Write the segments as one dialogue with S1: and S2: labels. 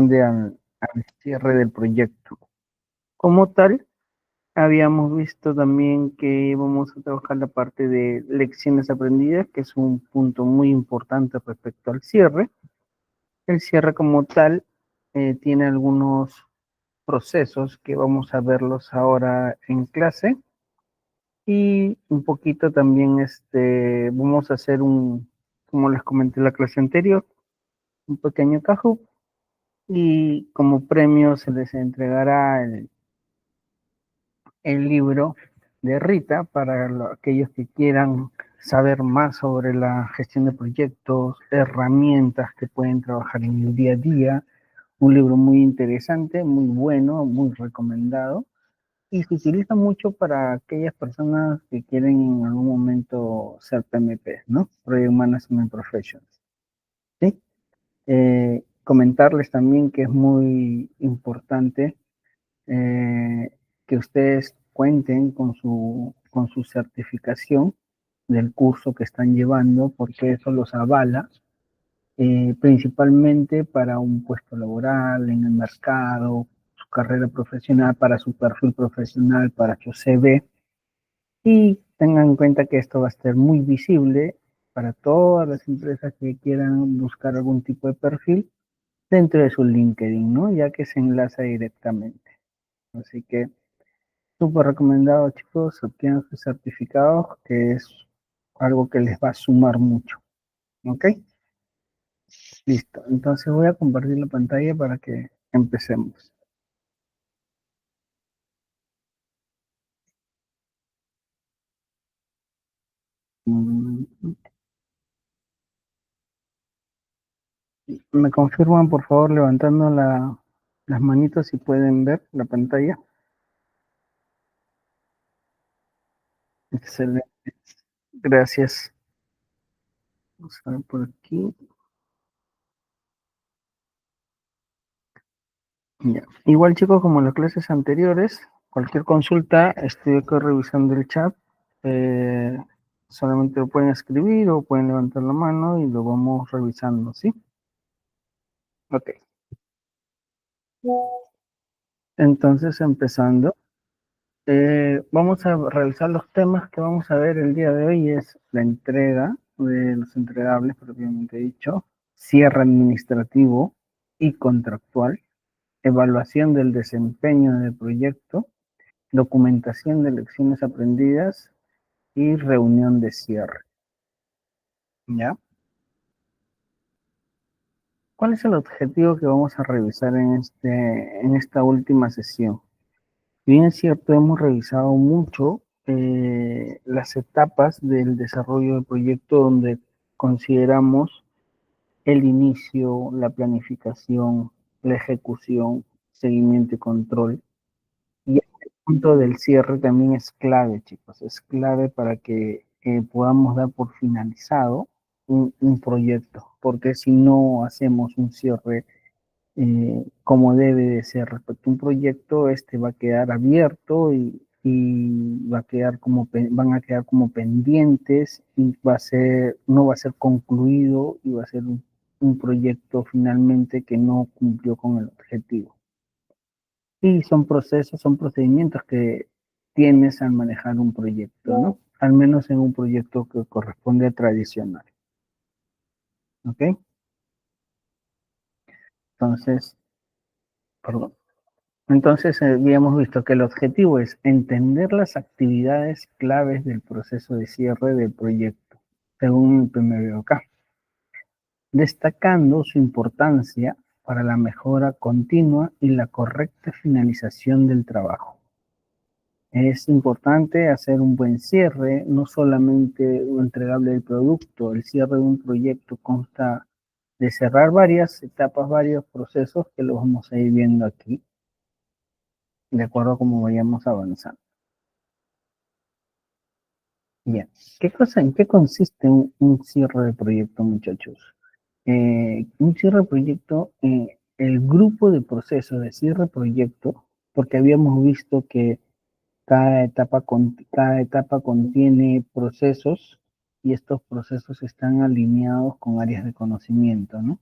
S1: al cierre del proyecto. Como tal, habíamos visto también que vamos a trabajar la parte de lecciones aprendidas, que es un punto muy importante respecto al cierre. El cierre como tal tiene algunos procesos que vamos a verlos ahora en clase y un poquito también vamos a hacer como les comenté en la clase anterior, un pequeño Kahoot y como premio se les entregará el libro de Rita para aquellos que quieran saber más sobre la gestión de proyectos, herramientas que pueden trabajar en el día a día. Un libro muy interesante, muy bueno, muy recomendado y se utiliza mucho para aquellas personas que quieren en algún momento ser PMP, ¿no? Project Management Professionals. ¿Sí? Comentarles también que es muy importante que ustedes cuenten con su certificación del curso que están llevando, porque eso los avala principalmente para un puesto laboral en el mercado, su carrera profesional, para su perfil profesional, para su CV. Y tengan en cuenta que esto va a ser muy visible para todas las empresas que quieran buscar algún tipo de perfil dentro de su LinkedIn, ¿no? Ya que se enlaza directamente. Así que súper recomendado, chicos, obtengan sus certificados, que es algo que les va a sumar mucho. ¿Ok? Listo. Entonces voy a compartir la pantalla para que empecemos. Mm, ¿Me confirman, por favor, levantando las manitos si pueden ver la pantalla? Excelente. Gracias. Vamos a ver por aquí. Ya. Igual, chicos, como en las clases anteriores, cualquier consulta, estoy aquí revisando el chat. Eh, Solamente lo pueden escribir o pueden levantar la mano y lo vamos revisando, ¿sí? Ok. Entonces, empezando, vamos a revisar los temas que vamos a ver el día de hoy. Es la entrega de los entregables, propiamente dicho, cierre administrativo y contractual, evaluación del desempeño del proyecto, documentación de lecciones aprendidas y reunión de cierre. ¿Ya? ¿Cuál es el objetivo que vamos a revisar en esta última sesión? Bien es cierto, hemos revisado mucho las etapas del desarrollo del proyecto donde consideramos el inicio, la planificación, la ejecución, seguimiento y control. Y el punto del cierre también es clave, chicos, es clave para que podamos dar por finalizado un proyecto, porque si no hacemos un cierre como debe de ser respecto a un proyecto, este va a quedar abierto y va a quedar van a quedar como pendientes y no va a ser concluido y va a ser un proyecto finalmente que no cumplió con el objetivo. Y son procesos, son procedimientos que tienes al manejar un proyecto, ¿no? Al menos en un proyecto que corresponde a tradicional. ¿Ok? Entonces, perdón. Entonces, habíamos visto que el objetivo es entender las actividades claves del proceso de cierre del proyecto, según el PMBOK, destacando su importancia para la mejora continua y la correcta finalización del trabajo. Es importante hacer un buen cierre, no solamente un entregable del producto. El cierre de un proyecto consta de cerrar varias etapas, varios procesos que los vamos a ir viendo aquí, de acuerdo a cómo vayamos avanzando. Bien, ¿en qué consiste un cierre de proyecto, muchachos? Un cierre de proyecto, el grupo de procesos de cierre de proyecto, porque habíamos visto que cada etapa contiene procesos y estos procesos están alineados con áreas de conocimiento, ¿no?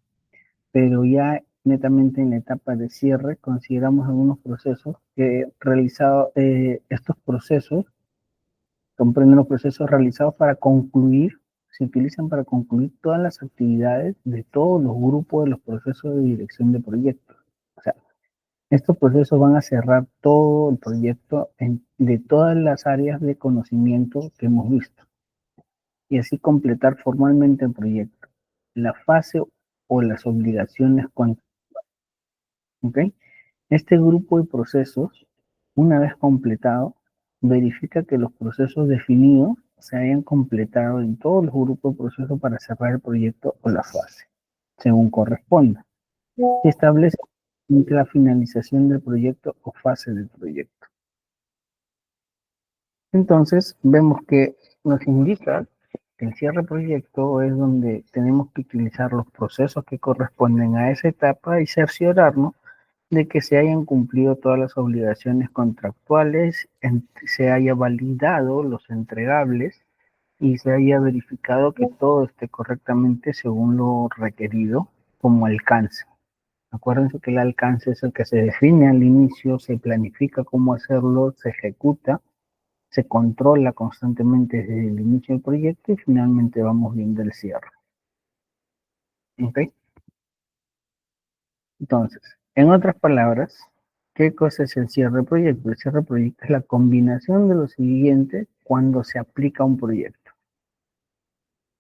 S1: Pero ya netamente en la etapa de cierre, consideramos algunos procesos que realizado, estos procesos comprenden los procesos realizados para concluir, se utilizan para concluir todas las actividades de todos los grupos de los procesos de dirección de proyectos. O sea, estos procesos van a cerrar todo el proyecto de todas las áreas de conocimiento que hemos visto y así completar formalmente el proyecto. La fase o las obligaciones con, ¿ok? Este grupo de procesos, una vez completado, verifica que los procesos definidos se hayan completado en todos los grupos de procesos para cerrar el proyecto o la fase, según corresponda. Y establece la finalización del proyecto o fase del proyecto. Entonces, vemos que nos indica que el cierre proyecto es donde tenemos que utilizar los procesos que corresponden a esa etapa y cerciorarnos de que se hayan cumplido todas las obligaciones contractuales, se haya validado los entregables y se haya verificado que todo esté correctamente según lo requerido como alcance. Acuérdense que el alcance es el que se define al inicio, se planifica cómo hacerlo, se ejecuta, se controla constantemente desde el inicio del proyecto y finalmente vamos viendo el cierre. ¿Ok? Entonces, en otras palabras, ¿qué cosa es el cierre de proyecto? El cierre de proyecto es la combinación de lo siguiente cuando se aplica un proyecto.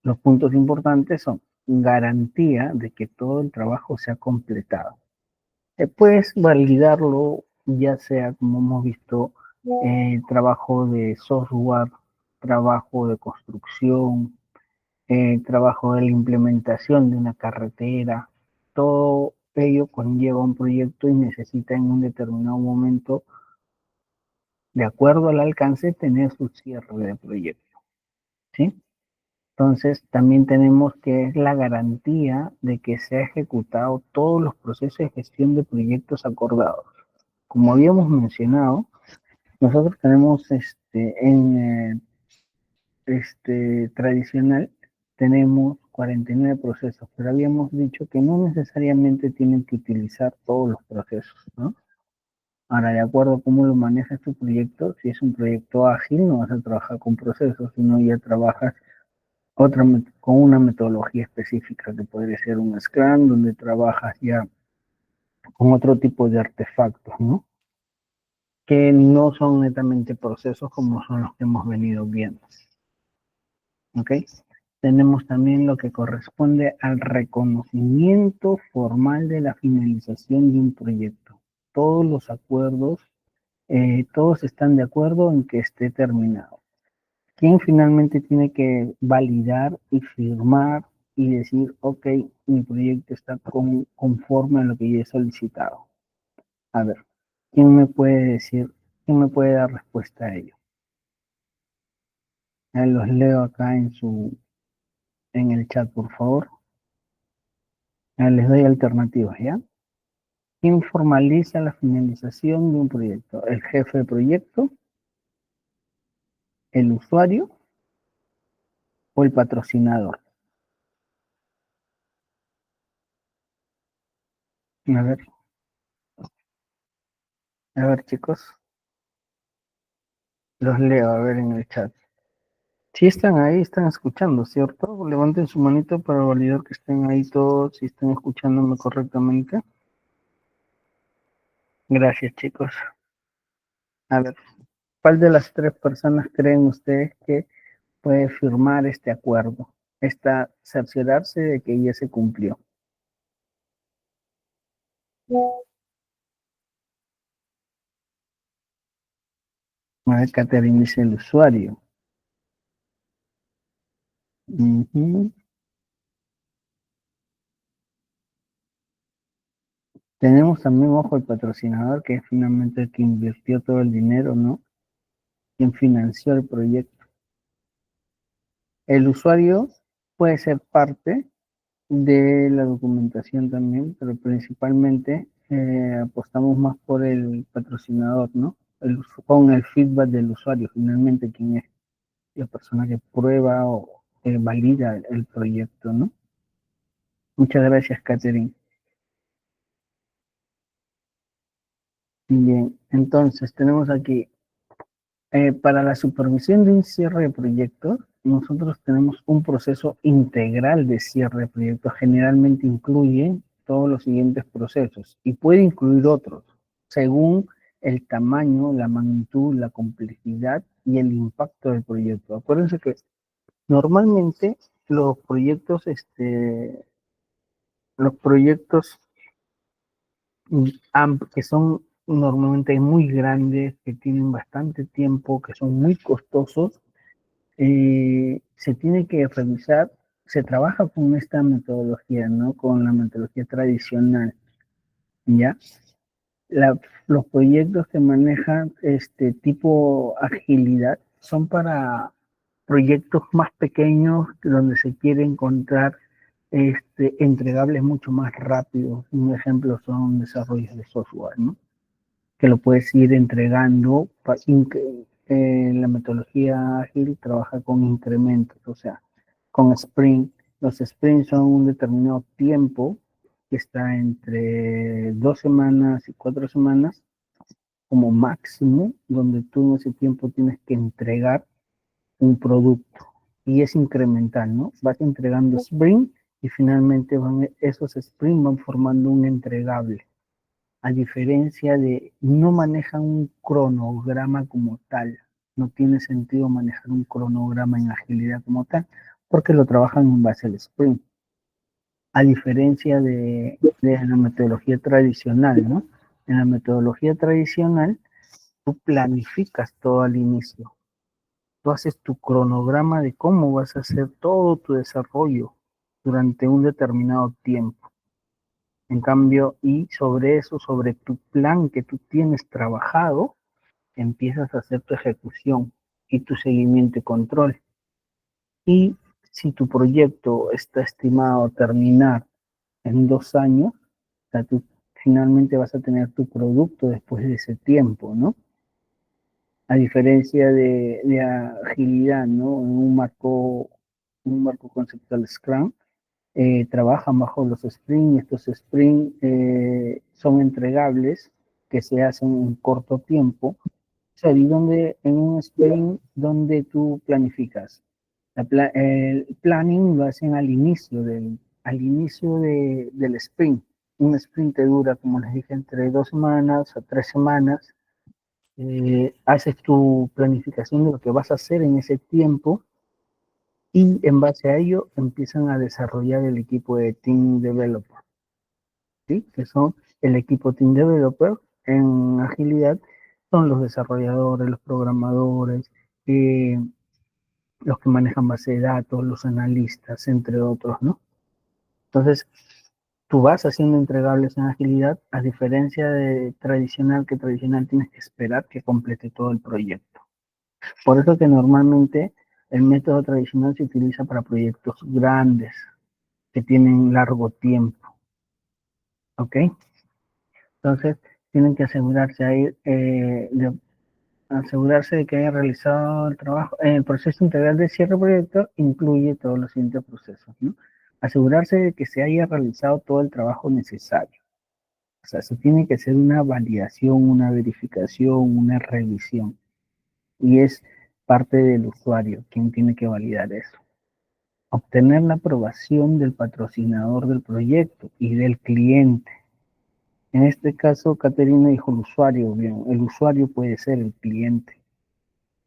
S1: Los puntos importantes son garantía de que todo el trabajo se ha completado. Puedes validarlo, ya sea como hemos visto, trabajo de software, trabajo de construcción, trabajo de la implementación de una carretera, todo ello conlleva un proyecto y necesita en un determinado momento, de acuerdo al alcance, tener su cierre de proyecto, ¿sí? Entonces, también tenemos que es la garantía de que se ha ejecutado todos los procesos de gestión de proyectos acordados. Como habíamos mencionado, nosotros tenemos tradicional, tenemos 49 procesos, pero habíamos dicho que no necesariamente tienen que utilizar todos los procesos, ¿no? Ahora, de acuerdo a cómo lo manejas tu proyecto, si es un proyecto ágil, no vas a trabajar con procesos, sino ya trabajas con una metodología específica, que podría ser un Scrum, donde trabajas ya con otro tipo de artefactos, ¿no? Que no son netamente procesos como son los que hemos venido viendo. ¿Ok? Tenemos también lo que corresponde al reconocimiento formal de la finalización de un proyecto. Todos los acuerdos, todos están de acuerdo en que esté terminado. ¿Quién finalmente tiene que validar y firmar y decir, ok, mi proyecto está conforme a lo que yo he solicitado? A ver, ¿quién me puede decir, quién me puede dar respuesta a ello? Los leo acá en el chat, por favor. Les doy alternativas, ¿ya? ¿Quién formaliza la finalización de un proyecto? ¿El jefe de proyecto, el usuario o el patrocinador? A ver chicos, los leo, a ver en el chat. Si están ahí, están escuchando, ¿cierto? Levanten su manito para validar que estén ahí todos, si están escuchándome correctamente. Gracias chicos. A ver, ¿cuál de las tres personas creen ustedes que puede firmar este acuerdo? Cerciorarse de que ya se cumplió. A ver, Catherine dice el usuario. Ujú. Tenemos también, ojo, el patrocinador, que es finalmente el que invirtió todo el dinero, ¿no? Quien financió el proyecto. El usuario puede ser parte de la documentación también, pero principalmente apostamos más por el patrocinador, ¿no? Con el feedback del usuario, finalmente, quien es la persona que prueba o valida el proyecto, ¿no? Muchas gracias, Catherine. Bien, entonces tenemos aquí, para la supervisión de un cierre de proyectos, nosotros tenemos un proceso integral de cierre de proyectos. Generalmente incluye todos los siguientes procesos y puede incluir otros, según el tamaño, la magnitud, la complejidad y el impacto del proyecto. Acuérdense que normalmente los proyectos, los proyectos que son normalmente muy grandes, que tienen bastante tiempo, que son muy costosos, se tiene que revisar, se trabaja con esta metodología, ¿no? Con la metodología tradicional, ¿ya? La, los proyectos que manejan este tipo agilidad son para proyectos más pequeños donde se quiere encontrar entregables mucho más rápido. Un ejemplo son desarrollos de software, ¿no? Que lo puedes ir entregando. La metodología ágil trabaja con incrementos, o sea, con sprint. Los sprints son un determinado tiempo que está entre 2 semanas y 4 semanas como máximo, donde tú en ese tiempo tienes que entregar un producto y es incremental, ¿no? Vas entregando sprint y finalmente esos sprints van formando un entregable, a diferencia de no manejan un cronograma como tal. No tiene sentido manejar un cronograma en agilidad como tal, porque lo trabajan en base al sprint, a diferencia de la metodología tradicional, ¿no? En la metodología tradicional, tú planificas todo al inicio. Tú haces tu cronograma de cómo vas a hacer todo tu desarrollo durante un determinado tiempo. En cambio, y sobre eso, sobre tu plan que tú tienes trabajado, empiezas a hacer tu ejecución y tu seguimiento y control. Y si tu proyecto está estimado a terminar en 2 años, o sea, tú finalmente vas a tener tu producto después de ese tiempo, ¿no? A diferencia de agilidad, ¿no? En un marco conceptual Scrum, trabajan bajo los sprints y estos sprints son entregables que se hacen en corto tiempo. O sea, y donde en un sprint donde tú planificas. El planning lo hacen al inicio del sprint. Un sprint te dura, como les dije, entre 2 semanas a 3 semanas. Haces tu planificación de lo que vas a hacer en ese tiempo y en base a ello empiezan a desarrollar el equipo de Team Developer, ¿sí? Que son el equipo Team Developer en agilidad, son los desarrolladores, los programadores, los que manejan base de datos, los analistas, entre otros, ¿no? Entonces, tú vas haciendo entregables en agilidad, a diferencia de tradicional, que tradicional tienes que esperar que complete todo el proyecto. Por eso que normalmente el método tradicional se utiliza para proyectos grandes, que tienen largo tiempo, ¿ok? Entonces, tienen que asegurarse de que haya realizado el trabajo. El proceso integral de cierre de proyecto incluye todos los siguientes procesos, ¿no? Asegurarse de que se haya realizado todo el trabajo necesario. O sea, se tiene que hacer una validación, una verificación, una revisión. Y es parte del usuario quien tiene que validar eso. Obtener la aprobación del patrocinador del proyecto y del cliente. En este caso, Caterina dijo el usuario. Bien, el usuario puede ser el cliente.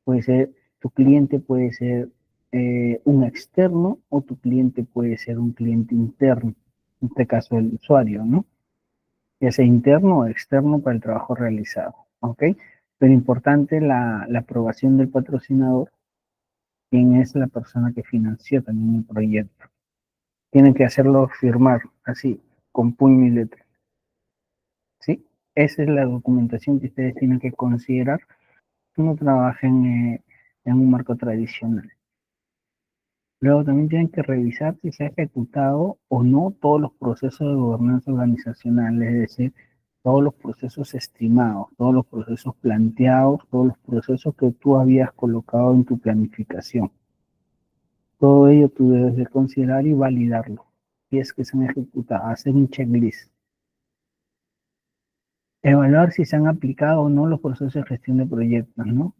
S1: Puede ser, tu cliente puede ser un externo o tu cliente puede ser un cliente interno. En este caso, el usuario, ¿no? Ya sea interno o externo para el trabajo realizado. ¿Ok? Pero importante la aprobación del patrocinador, quien es la persona que financió también el proyecto. Tienen que hacerlo firmar así, con puño y letra. ¿Sí? Esa es la documentación que ustedes tienen que considerar que no trabajen en un marco tradicional. Luego también tienen que revisar si se ha ejecutado o no todos los procesos de gobernanza organizacional, es decir, todos los procesos estimados, todos los procesos planteados, todos los procesos que tú habías colocado en tu planificación. Todo ello tú debes de considerar y validarlo. Si es que se han ejecutado, hacer un checklist. Evaluar si se han aplicado o no los procesos de gestión de proyectos, ¿no?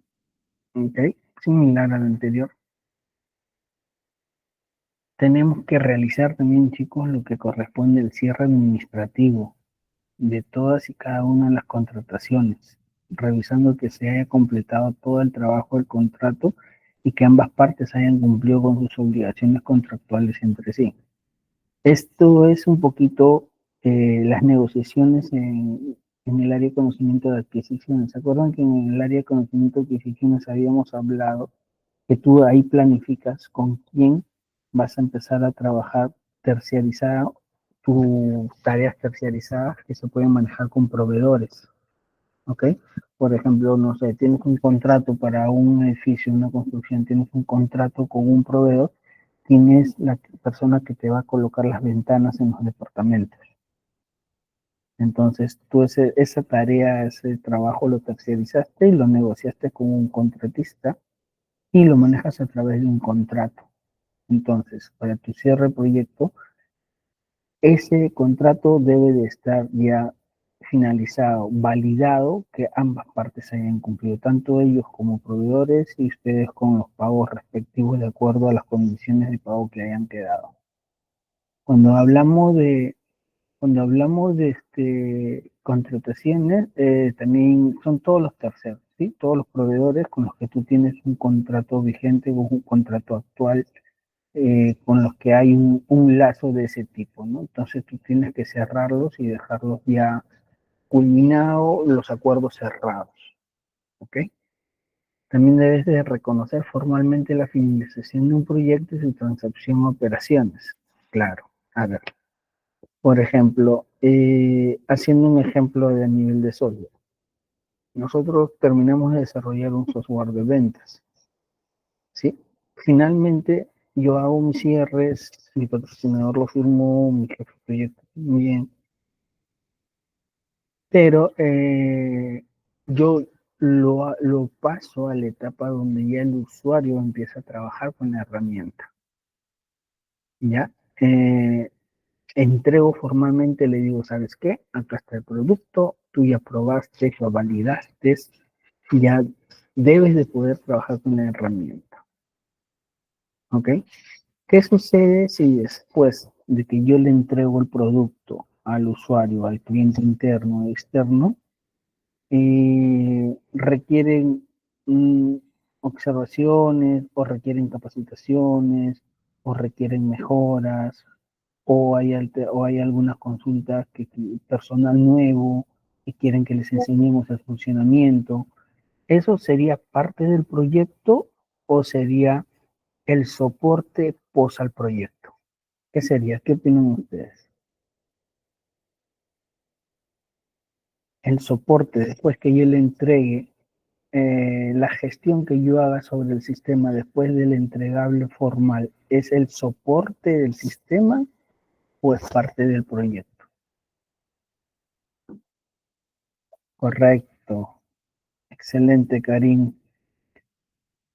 S1: Ok, similar al anterior. Tenemos que realizar también, chicos, lo que corresponde al cierre administrativo de todas y cada una de las contrataciones, revisando que se haya completado todo el trabajo del contrato y que ambas partes hayan cumplido con sus obligaciones contractuales entre sí. Esto es un poquito las negociaciones en el área de conocimiento de adquisiciones. ¿Se acuerdan que en el área de conocimiento de adquisiciones habíamos hablado que tú ahí planificas con quién vas a empezar a trabajar terciarizado, tus tareas terciarizadas que se pueden manejar con proveedores, ¿ok? Por ejemplo, no sé, tienes un contrato para un edificio, una construcción, tienes un contrato con un proveedor, quién es la persona que te va a colocar las ventanas en los departamentos. Entonces, tú esa tarea, ese trabajo lo terciarizaste y lo negociaste con un contratista y lo manejas a través de un contrato. Entonces, para tu cierre de proyecto, ese contrato debe de estar ya finalizado, validado, que ambas partes hayan cumplido, tanto ellos como proveedores y ustedes con los pagos respectivos de acuerdo a las condiciones de pago que hayan quedado. Cuando hablamos de, cuando hablamos de contrataciones, también son todos los terceros, ¿sí? Todos los proveedores con los que tú tienes un contrato vigente o un contrato actual con los que hay un lazo de ese tipo, ¿no? Entonces tú tienes que cerrarlos y dejarlos ya culminados, los acuerdos cerrados, ¿ok? También debes de reconocer formalmente la finalización de un proyecto y su transacción a operaciones. Claro, a ver, por ejemplo, haciendo un ejemplo de nivel de software. Nosotros terminamos de desarrollar un software de ventas, ¿sí? Finalmente, yo hago mis cierres, mi patrocinador lo firmó, mi jefe de proyecto también, pero yo lo paso a la etapa donde ya el usuario empieza a trabajar con la herramienta, ¿ya? Entrego formalmente, le digo, ¿sabes qué? Acá está el producto, tú ya probaste, lo validaste, ya debes de poder trabajar con la herramienta, ¿ok? ¿Qué sucede si después de que yo le entrego el producto al usuario, al cliente interno o externo, requieren mm, observaciones o requieren capacitaciones o requieren mejoras o hay algunas consultas que personal nuevo que quieren que les enseñemos el funcionamiento? ¿Eso sería parte del proyecto o sería el soporte post al proyecto? ¿Qué sería? ¿Qué opinan ustedes? El soporte, después que yo le entregue la gestión que yo haga sobre el sistema después del entregable formal, ¿es el soporte del sistema o es parte del proyecto? Correcto. Excelente, Karim.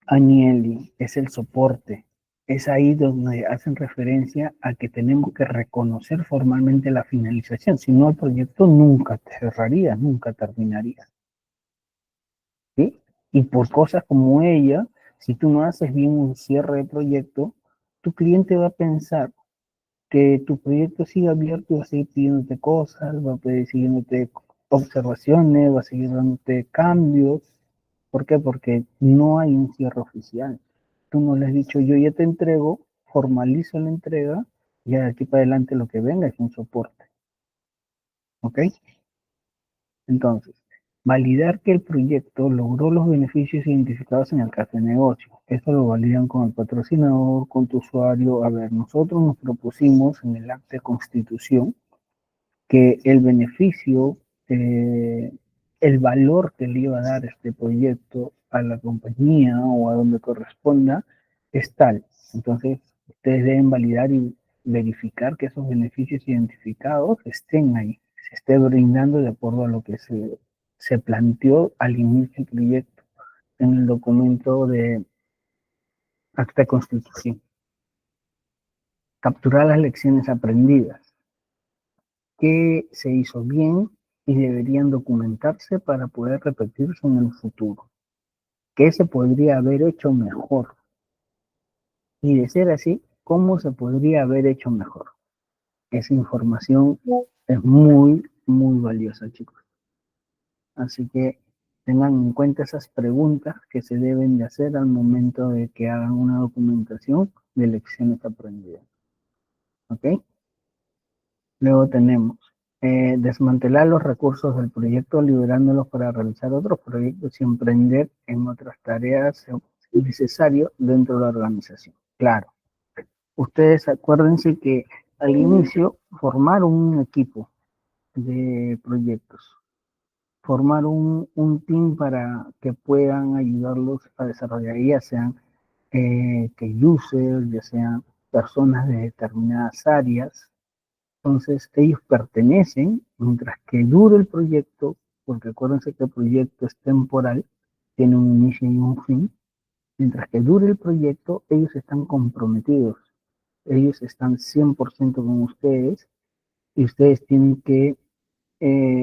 S1: Anieli, es el soporte. Es ahí donde hacen referencia a que tenemos que reconocer formalmente la finalización. Si no, el proyecto nunca cerraría, nunca terminaría. ¿Sí? Y por cosas como ella, si tú no haces bien un cierre de proyecto, tu cliente va a pensar que tu proyecto sigue abierto y va a seguir pidiéndote cosas, va a seguir siguiéndote observaciones, va a seguir dándote cambios. ¿Por qué? Porque no hay un cierre oficial. Tú no le has dicho, yo ya te entrego, formalizo la entrega y de aquí para adelante lo que venga es un soporte. ¿Ok? Entonces, validar que el proyecto logró los beneficios identificados en el caso de negocio. Esto lo validan con el patrocinador, con tu usuario. A ver, nosotros nos propusimos en el acta de constitución que el beneficio, eh, el valor que le iba a dar este proyecto a la compañía o a donde corresponda es tal. Entonces, ustedes deben validar y verificar que esos beneficios identificados estén ahí, se esté brindando de acuerdo a lo que se planteó al inicio del proyecto en el documento de acta de constitución. Capturar las lecciones aprendidas. ¿Qué se hizo bien? y deberían documentarse para poder repetirse en el futuro. ¿Qué se podría haber hecho mejor? Y de ser así, ¿cómo se podría haber hecho mejor? Esa información es muy, muy valiosa, chicos. Así que tengan en cuenta esas preguntas que se deben de hacer al momento de que hagan una documentación de lecciones aprendidas. ¿Ok? Luego tenemos desmantelar los recursos del proyecto, liberándolos para realizar otros proyectos y emprender en otras tareas necesarias dentro de la organización. Claro, ustedes acuérdense que al inicio formaron un equipo de proyectos, formar un team para que puedan ayudarlos a desarrollar, ya sean que users, ya sean personas de determinadas áreas. Entonces, ellos pertenecen mientras que dure el proyecto, porque acuérdense que el proyecto es temporal, tiene un inicio y un fin. Mientras que dure el proyecto, ellos están comprometidos, ellos están 100% con ustedes y ustedes tienen que,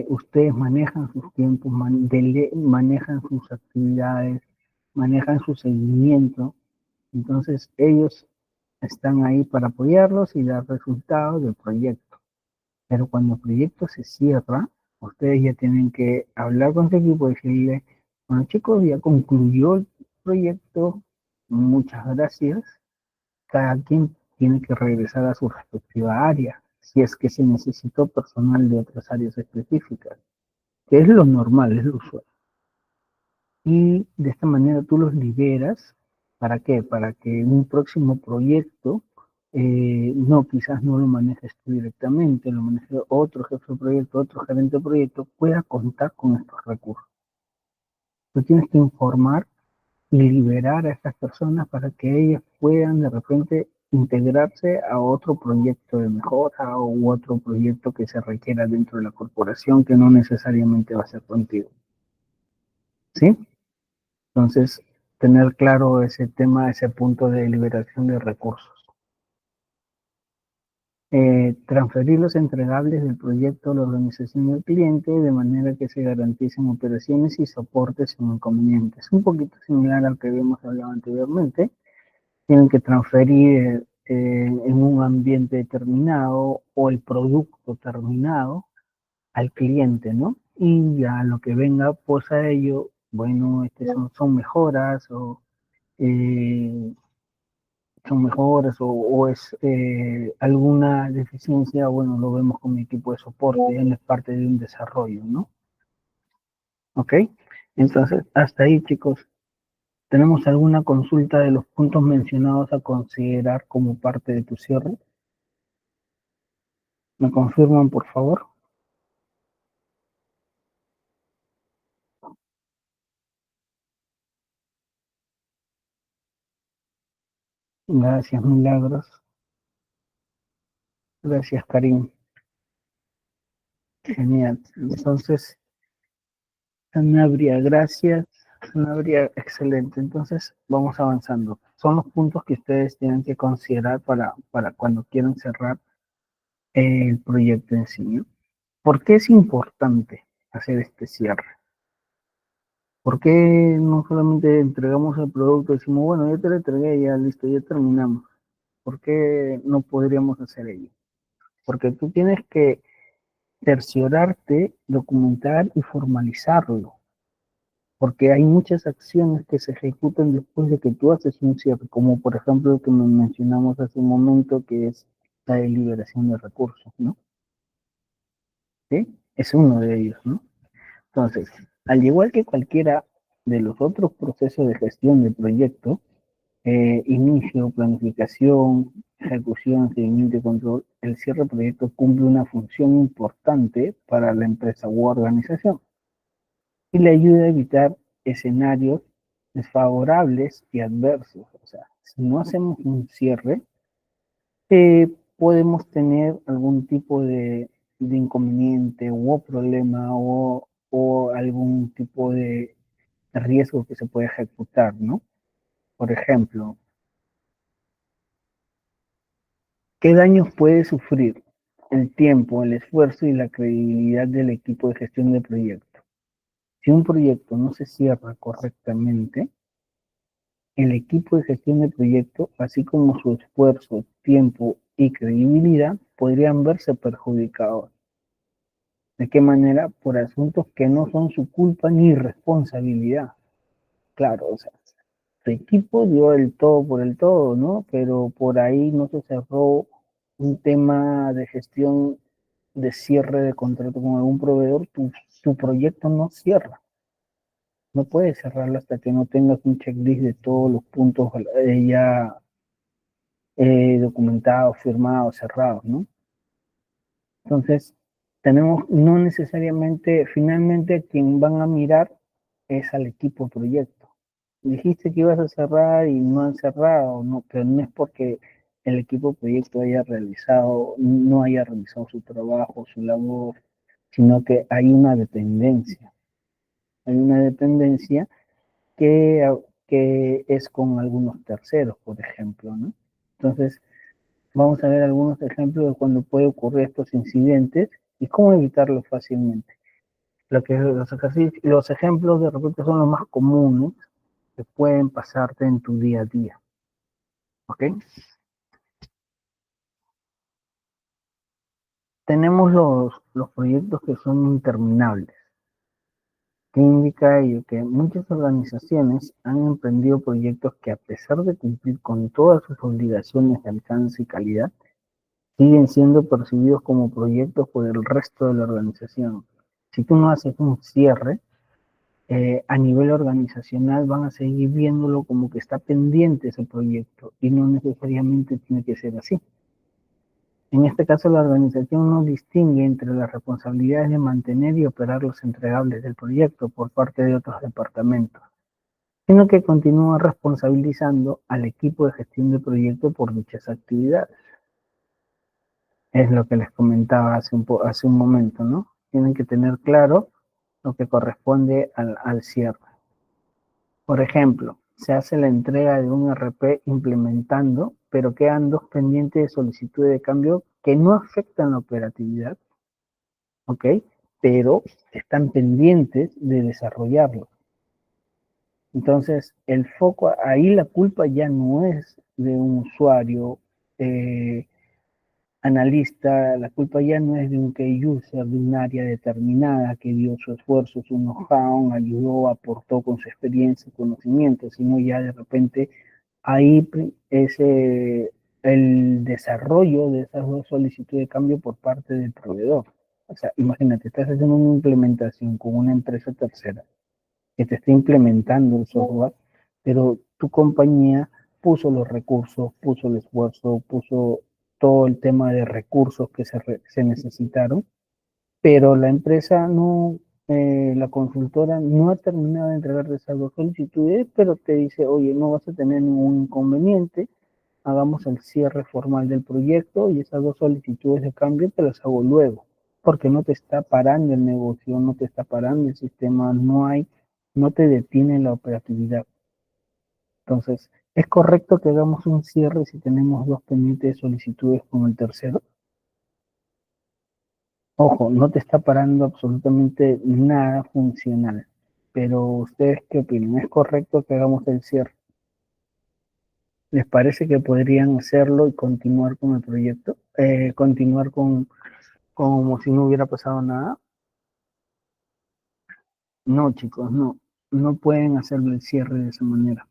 S1: ustedes manejan sus tiempos, manejan sus actividades, manejan su seguimiento. Entonces, ellos están ahí para apoyarlos y dar resultados del proyecto. Pero cuando el proyecto se cierra, ustedes ya tienen que hablar con su equipo y decirle, bueno chicos, ya concluyó el proyecto, muchas gracias. Cada quien tiene que regresar a su respectiva área, si es que se necesitó personal de otras áreas específicas, que es lo normal, es lo usual. Y de esta manera tú los liberas. ¿Para qué? Para que en un próximo proyecto, no, quizás no lo manejes tú directamente, lo maneje otro jefe de proyecto, otro gerente de proyecto, pueda contar con estos recursos. Tú tienes que informar y liberar a estas personas para que ellas puedan de repente integrarse a otro proyecto de mejora u otro proyecto que se requiera dentro de la corporación que no necesariamente va a ser contigo. ¿Sí? Entonces, tener claro ese tema, ese punto de liberación de recursos. Transferir los entregables del proyecto a la organización del cliente de manera que se garanticen operaciones y soportes sin inconvenientes. Un poquito similar al que habíamos hablado anteriormente. Tienen que transferir en un ambiente determinado o el producto terminado al cliente, ¿no? Y ya lo que venga pues a ello, bueno, son mejoras o eh, o es alguna deficiencia, bueno, lo vemos con mi equipo de soporte, él es parte de un desarrollo, ¿no? ¿Ok? Entonces, hasta ahí, chicos, ¿tenemos alguna consulta de los puntos mencionados a considerar como parte de tu cierre? ¿Me confirman, por favor? Gracias, Milagros. Gracias, Karim. Genial. Entonces, Sanabria, gracias. Sanabria, excelente. Entonces, vamos avanzando. Son los puntos que ustedes tienen que considerar para cuando quieran cerrar el proyecto en sí, ¿no? ¿Por qué es importante hacer este cierre? ¿Por qué no solamente entregamos el producto y decimos, bueno, ya te lo entregué, ya listo, ya terminamos? ¿Por qué no podríamos hacer ello? Porque tú tienes que cerciorarte, documentar y formalizarlo, porque hay muchas acciones que se ejecutan después de que tú haces un cierre, como por ejemplo el que mencionamos hace un momento, que es la deliberación de recursos, ¿no? ¿Sí? Es uno de ellos, ¿no? Entonces, al igual que cualquiera de los otros procesos de gestión de proyecto, inicio, planificación, ejecución, seguimiento y control, el cierre de proyecto cumple una función importante para la empresa u organización y le ayuda a evitar escenarios desfavorables y adversos. O sea, si no hacemos un cierre, podemos tener algún tipo de inconveniente o problema o algún tipo de riesgo que se puede ejecutar, ¿no? Por ejemplo, ¿qué daños puede sufrir? el tiempo, el esfuerzo y la credibilidad del equipo de gestión de proyecto. Si un proyecto no se cierra correctamente, el equipo de gestión de proyecto, así como su esfuerzo, tiempo y credibilidad, podrían verse perjudicados. ¿De qué manera? Por asuntos que no son su culpa ni responsabilidad. Claro, o sea, su equipo dio el todo por el todo, ¿no? Pero por ahí no se cerró un tema de gestión de cierre de contrato con algún proveedor, tu proyecto no cierra. No puedes cerrarlo hasta que no tengas un checklist de todos los puntos ya documentados, firmados, cerrados, ¿no? Entonces, tenemos no necesariamente, finalmente, a quien van a mirar es al equipo proyecto. Dijiste que ibas a cerrar y no han cerrado, no, pero no es porque el equipo proyecto haya realizado, no haya realizado su trabajo, su labor, sino que hay una dependencia. Hay una dependencia que es con algunos terceros, por ejemplo, ¿no? Entonces, vamos a ver algunos ejemplos de cuando puede ocurrir estos incidentes y cómo evitarlos fácilmente. Los ejemplos de repente son los más comunes que pueden pasarte en tu día a día. ¿Ok? Tenemos los proyectos que son interminables, que indica ello que muchas organizaciones han emprendido proyectos que a pesar de cumplir con todas sus obligaciones de alcance y calidad, siguen siendo percibidos como proyectos por el resto de la organización. Si tú no haces un cierre, a nivel organizacional van a seguir viéndolo como que está pendiente ese proyecto y no necesariamente tiene que ser así. En este caso, la organización no distingue entre las responsabilidades de mantener y operar los entregables del proyecto por parte de otros departamentos, sino que continúa responsabilizando al equipo de gestión de proyecto por dichas actividades. Es lo que les comentaba hace un momento, ¿no? Tienen que tener claro lo que corresponde al cierre. Por ejemplo, se hace la entrega de un RP implementando, pero quedan dos pendientes de solicitud de cambio que no afectan la operatividad, ¿ok? Pero están pendientes de desarrollarlo. Entonces, el foco, ahí la culpa ya no es de un usuario analista, la culpa ya no es de un key user de un área determinada que dio su esfuerzo, su know-how, ayudó, aportó con su experiencia y conocimiento, sino ya de repente ahí es el desarrollo de esas dos solicitudes de cambio por parte del proveedor. O sea, imagínate, estás haciendo una implementación con una empresa tercera que te está implementando el software, pero tu compañía puso los recursos, puso el esfuerzo, puso todo el tema de recursos que se necesitaron, pero la empresa no, la consultora no ha terminado de entregar esas dos solicitudes, pero te dice, oye, no vas a tener ningún inconveniente, hagamos el cierre formal del proyecto y esas dos solicitudes de cambio te las hago luego, porque no te está parando el negocio, no te está parando el sistema, no te detiene la operatividad. Entonces, ¿es correcto que hagamos un cierre si tenemos dos pendientes de solicitudes con el tercero? Ojo, no te está parando absolutamente nada funcional. Pero ¿ustedes qué opinan? ¿Es correcto que hagamos el cierre? ¿Les parece que podrían hacerlo y continuar con el proyecto? Continuar como si no hubiera pasado nada. No, chicos, no. No pueden hacerlo el cierre de esa manera.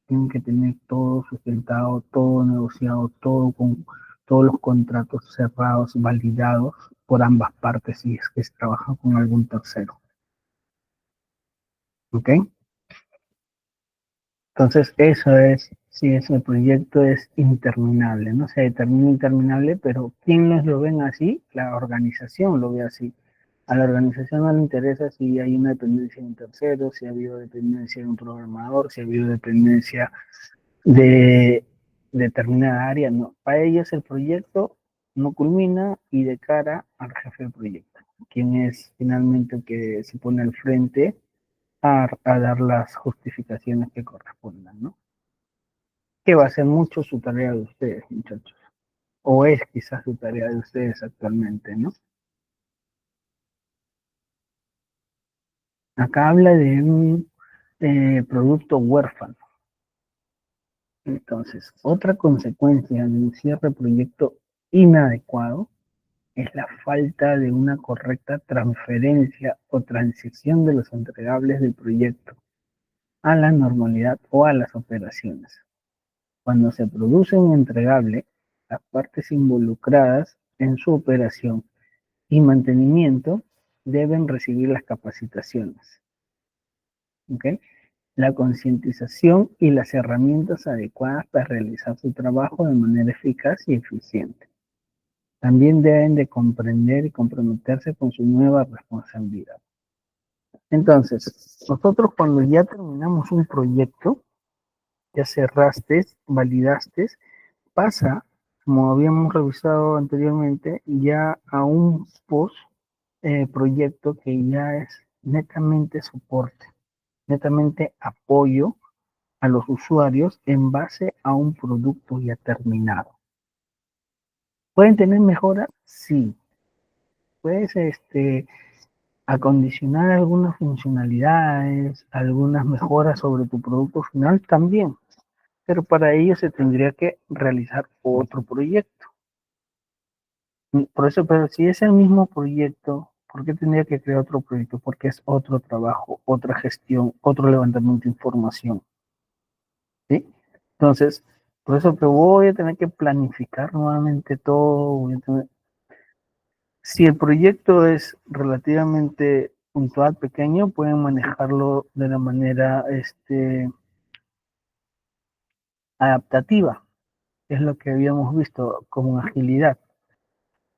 S1: Tienen que tener todo sustentado, todo negociado, todo con todos los contratos cerrados, validados por ambas partes si es que se trabaja con algún tercero. ¿Ok? Entonces, eso es, si ese proyecto es interminable, no se determina interminable, pero ¿quiénes lo ven así? La organización lo ve así. A la organización no le interesa si hay una dependencia de un tercero, si ha habido dependencia de un programador, si ha habido dependencia de determinada área, no. Para ellos el proyecto no culmina y de cara al jefe del proyecto, quien es finalmente el que se pone al frente a dar las justificaciones que correspondan, ¿no? Que va a ser mucho su tarea de ustedes, muchachos. o es quizás su tarea de ustedes actualmente, ¿no? Acá habla de un producto huérfano. Entonces, otra consecuencia de un cierre de proyecto inadecuado es la falta de una correcta transferencia o transición de los entregables del proyecto a la normalidad o a las operaciones. Cuando se produce un entregable, las partes involucradas en su operación y mantenimiento deben recibir las capacitaciones, ¿ok? La concientización y las herramientas adecuadas para realizar su trabajo de manera eficaz y eficiente. También deben de comprender y comprometerse con su nueva responsabilidad. Entonces, nosotros cuando ya terminamos un proyecto, ya cerraste, validaste, pasa, como habíamos revisado anteriormente, ya a un post proyecto que ya es netamente soporte, netamente apoyo a los usuarios en base a un producto ya terminado. ¿Pueden tener mejoras? Sí. Puedes acondicionar algunas funcionalidades, algunas mejoras sobre tu producto final también, pero para ello se tendría que realizar otro proyecto. Por eso, pero si es el mismo proyecto, ¿por qué tendría que crear otro proyecto? Porque es otro trabajo, otra gestión, otro levantamiento de información, ¿sí? Entonces, por eso que voy a tener que planificar nuevamente todo. Si el proyecto es relativamente puntual, pequeño, pueden manejarlo de la manera adaptativa, es lo que habíamos visto como agilidad.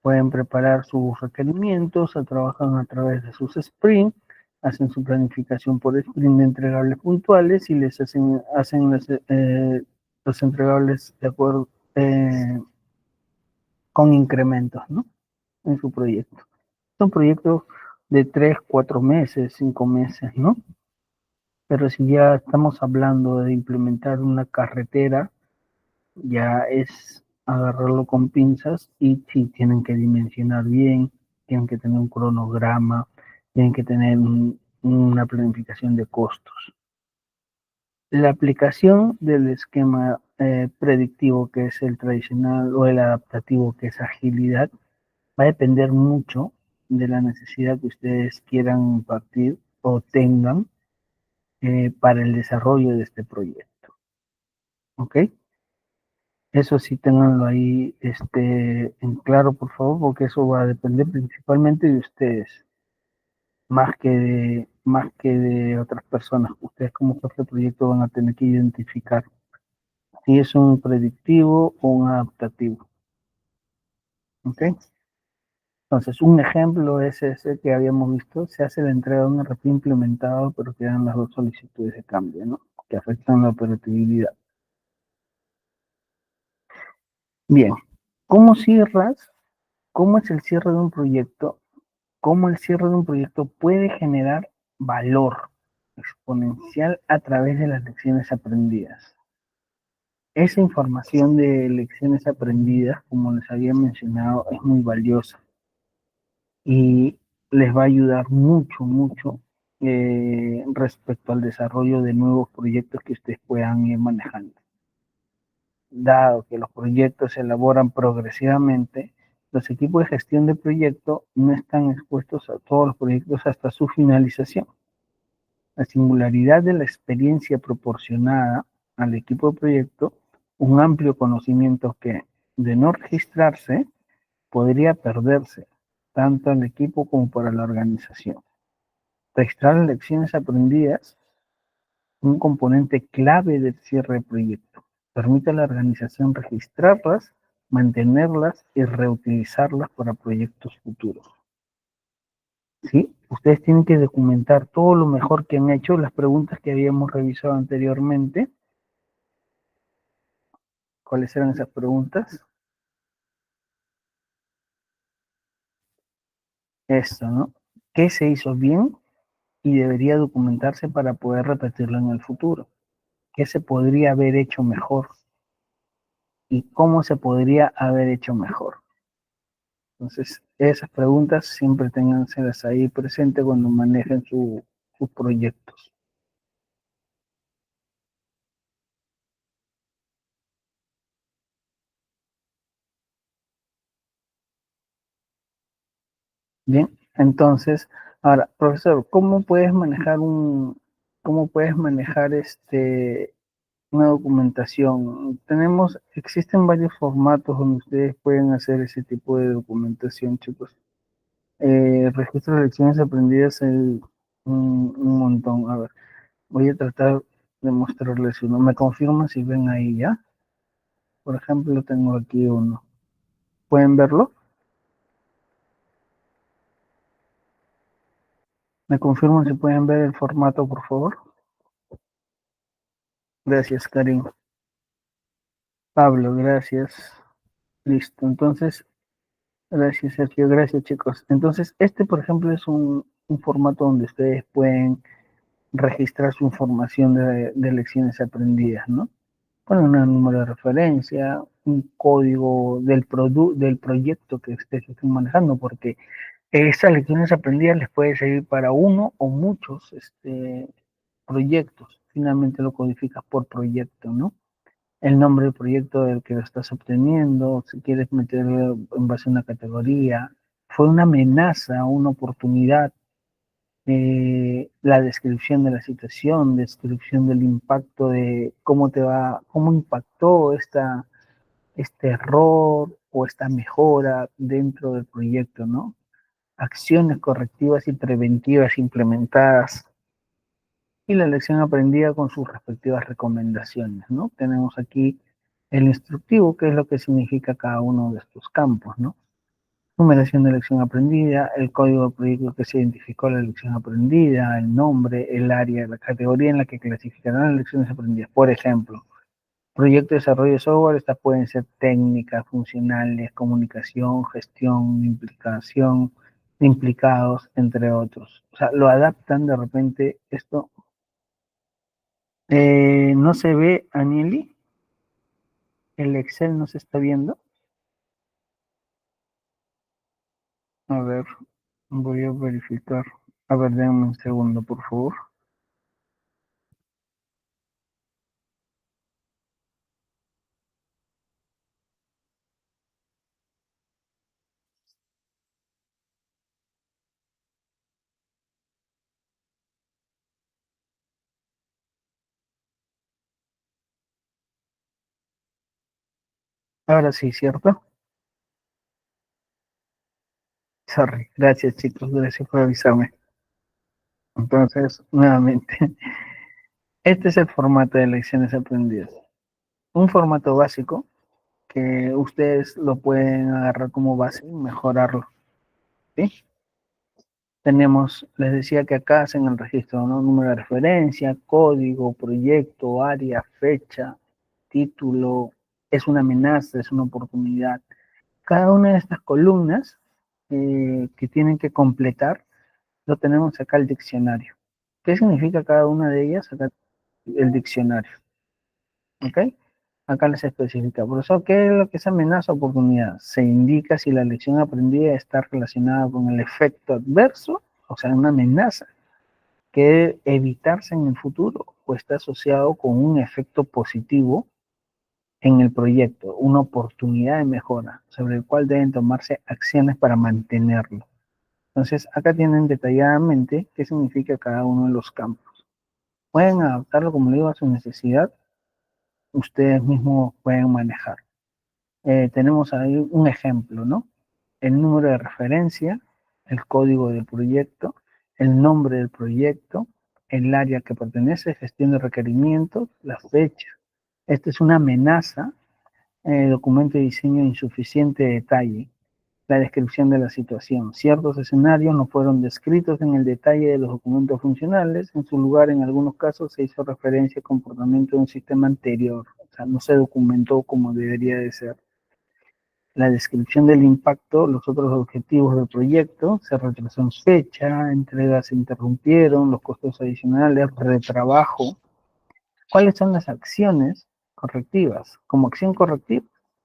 S1: Pueden preparar sus requerimientos, trabajan a través de sus sprints, hacen su planificación por sprint de entregables puntuales y les hacen los entregables de acuerdo con incrementos, ¿no? En su proyecto. Son proyectos de 3, 4 meses, 5 meses, ¿no? Pero si ya estamos hablando de implementar una carretera, ya es agarrarlo con pinzas y sí tienen que dimensionar bien, tienen que tener un cronograma, tienen que tener una planificación de costos. La aplicación del esquema predictivo, que es el tradicional, o el adaptativo, que es agilidad, va a depender mucho de la necesidad que ustedes quieran partir o tengan para el desarrollo de este proyecto. ¿Ok? Eso sí, ténganlo ahí en claro, por favor, porque eso va a depender principalmente de ustedes, más que de otras personas. Ustedes como jefe de proyecto van a tener que identificar si es un predictivo o un adaptativo. ¿Ok? Entonces, un ejemplo es ese que habíamos visto, se hace la entrega de un RP implementado, pero quedan las dos solicitudes de cambio, ¿no? Que afectan la operatividad. Bien, ¿cómo cierras? ¿Cómo es el cierre de un proyecto? ¿Cómo el cierre de un proyecto puede generar valor exponencial a través de las lecciones aprendidas? Esa información de lecciones aprendidas, como les había mencionado, es muy valiosa y les va a ayudar mucho, mucho respecto al desarrollo de nuevos proyectos que ustedes puedan ir manejando. Dado que los proyectos se elaboran progresivamente, los equipos de gestión de proyecto no están expuestos a todos los proyectos hasta su finalización. La singularidad de la experiencia proporcionada al equipo de proyecto, un amplio conocimiento que, de no registrarse, podría perderse, tanto al equipo como para la organización. Registrar las lecciones aprendidas, un componente clave del cierre de proyecto. Permite a la organización registrarlas, mantenerlas y reutilizarlas para proyectos futuros. ¿Sí? Ustedes tienen que documentar todo lo mejor que han hecho, las preguntas que habíamos revisado anteriormente. ¿Cuáles eran esas preguntas? Esto, ¿no? ¿Qué se hizo bien y debería documentarse para poder repetirlo en el futuro? ¿Qué se podría haber hecho mejor y cómo se podría haber hecho mejor. Entonces, esas preguntas siempre ténganselas ahí presente cuando manejen sus proyectos. Bien, entonces, ahora, profesor, cómo puedes manejar una documentación? Existen varios formatos donde ustedes pueden hacer ese tipo de documentación, chicos. Registro de lecciones aprendidas un montón. A ver, voy a tratar de mostrarles uno. ¿Me confirman si ven ahí ya? Por ejemplo, tengo aquí uno. ¿Pueden verlo? ¿Me confirman si pueden ver el formato, por favor? Gracias, Karim. Pablo, gracias. Listo. Entonces, gracias, Sergio. Gracias, chicos. Entonces, por ejemplo, es un formato donde ustedes pueden registrar su información de lecciones aprendidas, ¿no? Ponen un número de referencia, un código del proyecto que ustedes estén manejando, porque esas lecciones aprendidas les puede servir para uno o muchos proyectos. Finalmente lo codificas por proyecto, ¿no? El nombre del proyecto del que lo estás obteniendo, si quieres meterlo en base a una categoría, fue una amenaza, una oportunidad, la descripción de la situación, descripción del impacto de cómo impactó este error o esta mejora dentro del proyecto, ¿no? Acciones correctivas y preventivas implementadas y la lección aprendida con sus respectivas recomendaciones, ¿no? Tenemos aquí el instructivo, que es lo que significa cada uno de estos campos, ¿no? Numeración de lección aprendida, el código de proyecto que se identificó la lección aprendida, el nombre, el área, la categoría en la que clasificarán las lecciones aprendidas. Por ejemplo, proyecto de desarrollo de software, estas pueden ser técnicas, funcionales, comunicación, gestión, implicación, implicados, entre otros. O sea, lo adaptan de repente esto. No se ve, Anieli, el Excel no se está viendo. A ver, voy a verificar. A ver, denme un segundo, por favor. Ahora sí, ¿cierto? Sorry. Gracias, chicos. Gracias por avisarme. Entonces, nuevamente, este es el formato de lecciones aprendidas. Un formato básico que ustedes lo pueden agarrar como base y mejorarlo, ¿sí? Tenemos, les decía que acá hacen el registro, ¿no? Número de referencia, código, proyecto, área, fecha, título, es una amenaza, es una oportunidad. Cada una de estas columnas que tienen que completar, lo tenemos acá el diccionario. ¿Qué significa cada una de ellas? Acá el diccionario. ¿Ok? Acá les especifica. Por eso, ¿qué es lo que es amenaza o oportunidad? Se indica si la lección aprendida está relacionada con el efecto adverso, o sea, una amenaza que debe evitarse en el futuro o está asociado con un efecto positivo en el proyecto, una oportunidad de mejora sobre el cual deben tomarse acciones para mantenerlo. Entonces, acá tienen detalladamente qué significa cada uno de los campos. Pueden adaptarlo, como le digo, a su necesidad, ustedes mismos pueden manejar. Tenemos ahí un ejemplo, ¿no? El número de referencia, el código del proyecto, el nombre del proyecto, el área que pertenece, gestión de requerimientos, la fecha. Esta es una amenaza, documento de diseño de insuficiente detalle, la descripción de la situación. Ciertos escenarios no fueron descritos en el detalle de los documentos funcionales, en su lugar en algunos casos se hizo referencia al comportamiento de un sistema anterior, o sea, no se documentó como debería de ser. La descripción del impacto, los otros objetivos del proyecto, se retrasó en fecha, entregas se interrumpieron, los costos adicionales, retrabajo. ¿Cuáles son las acciones correctivas? Como acción correctiva,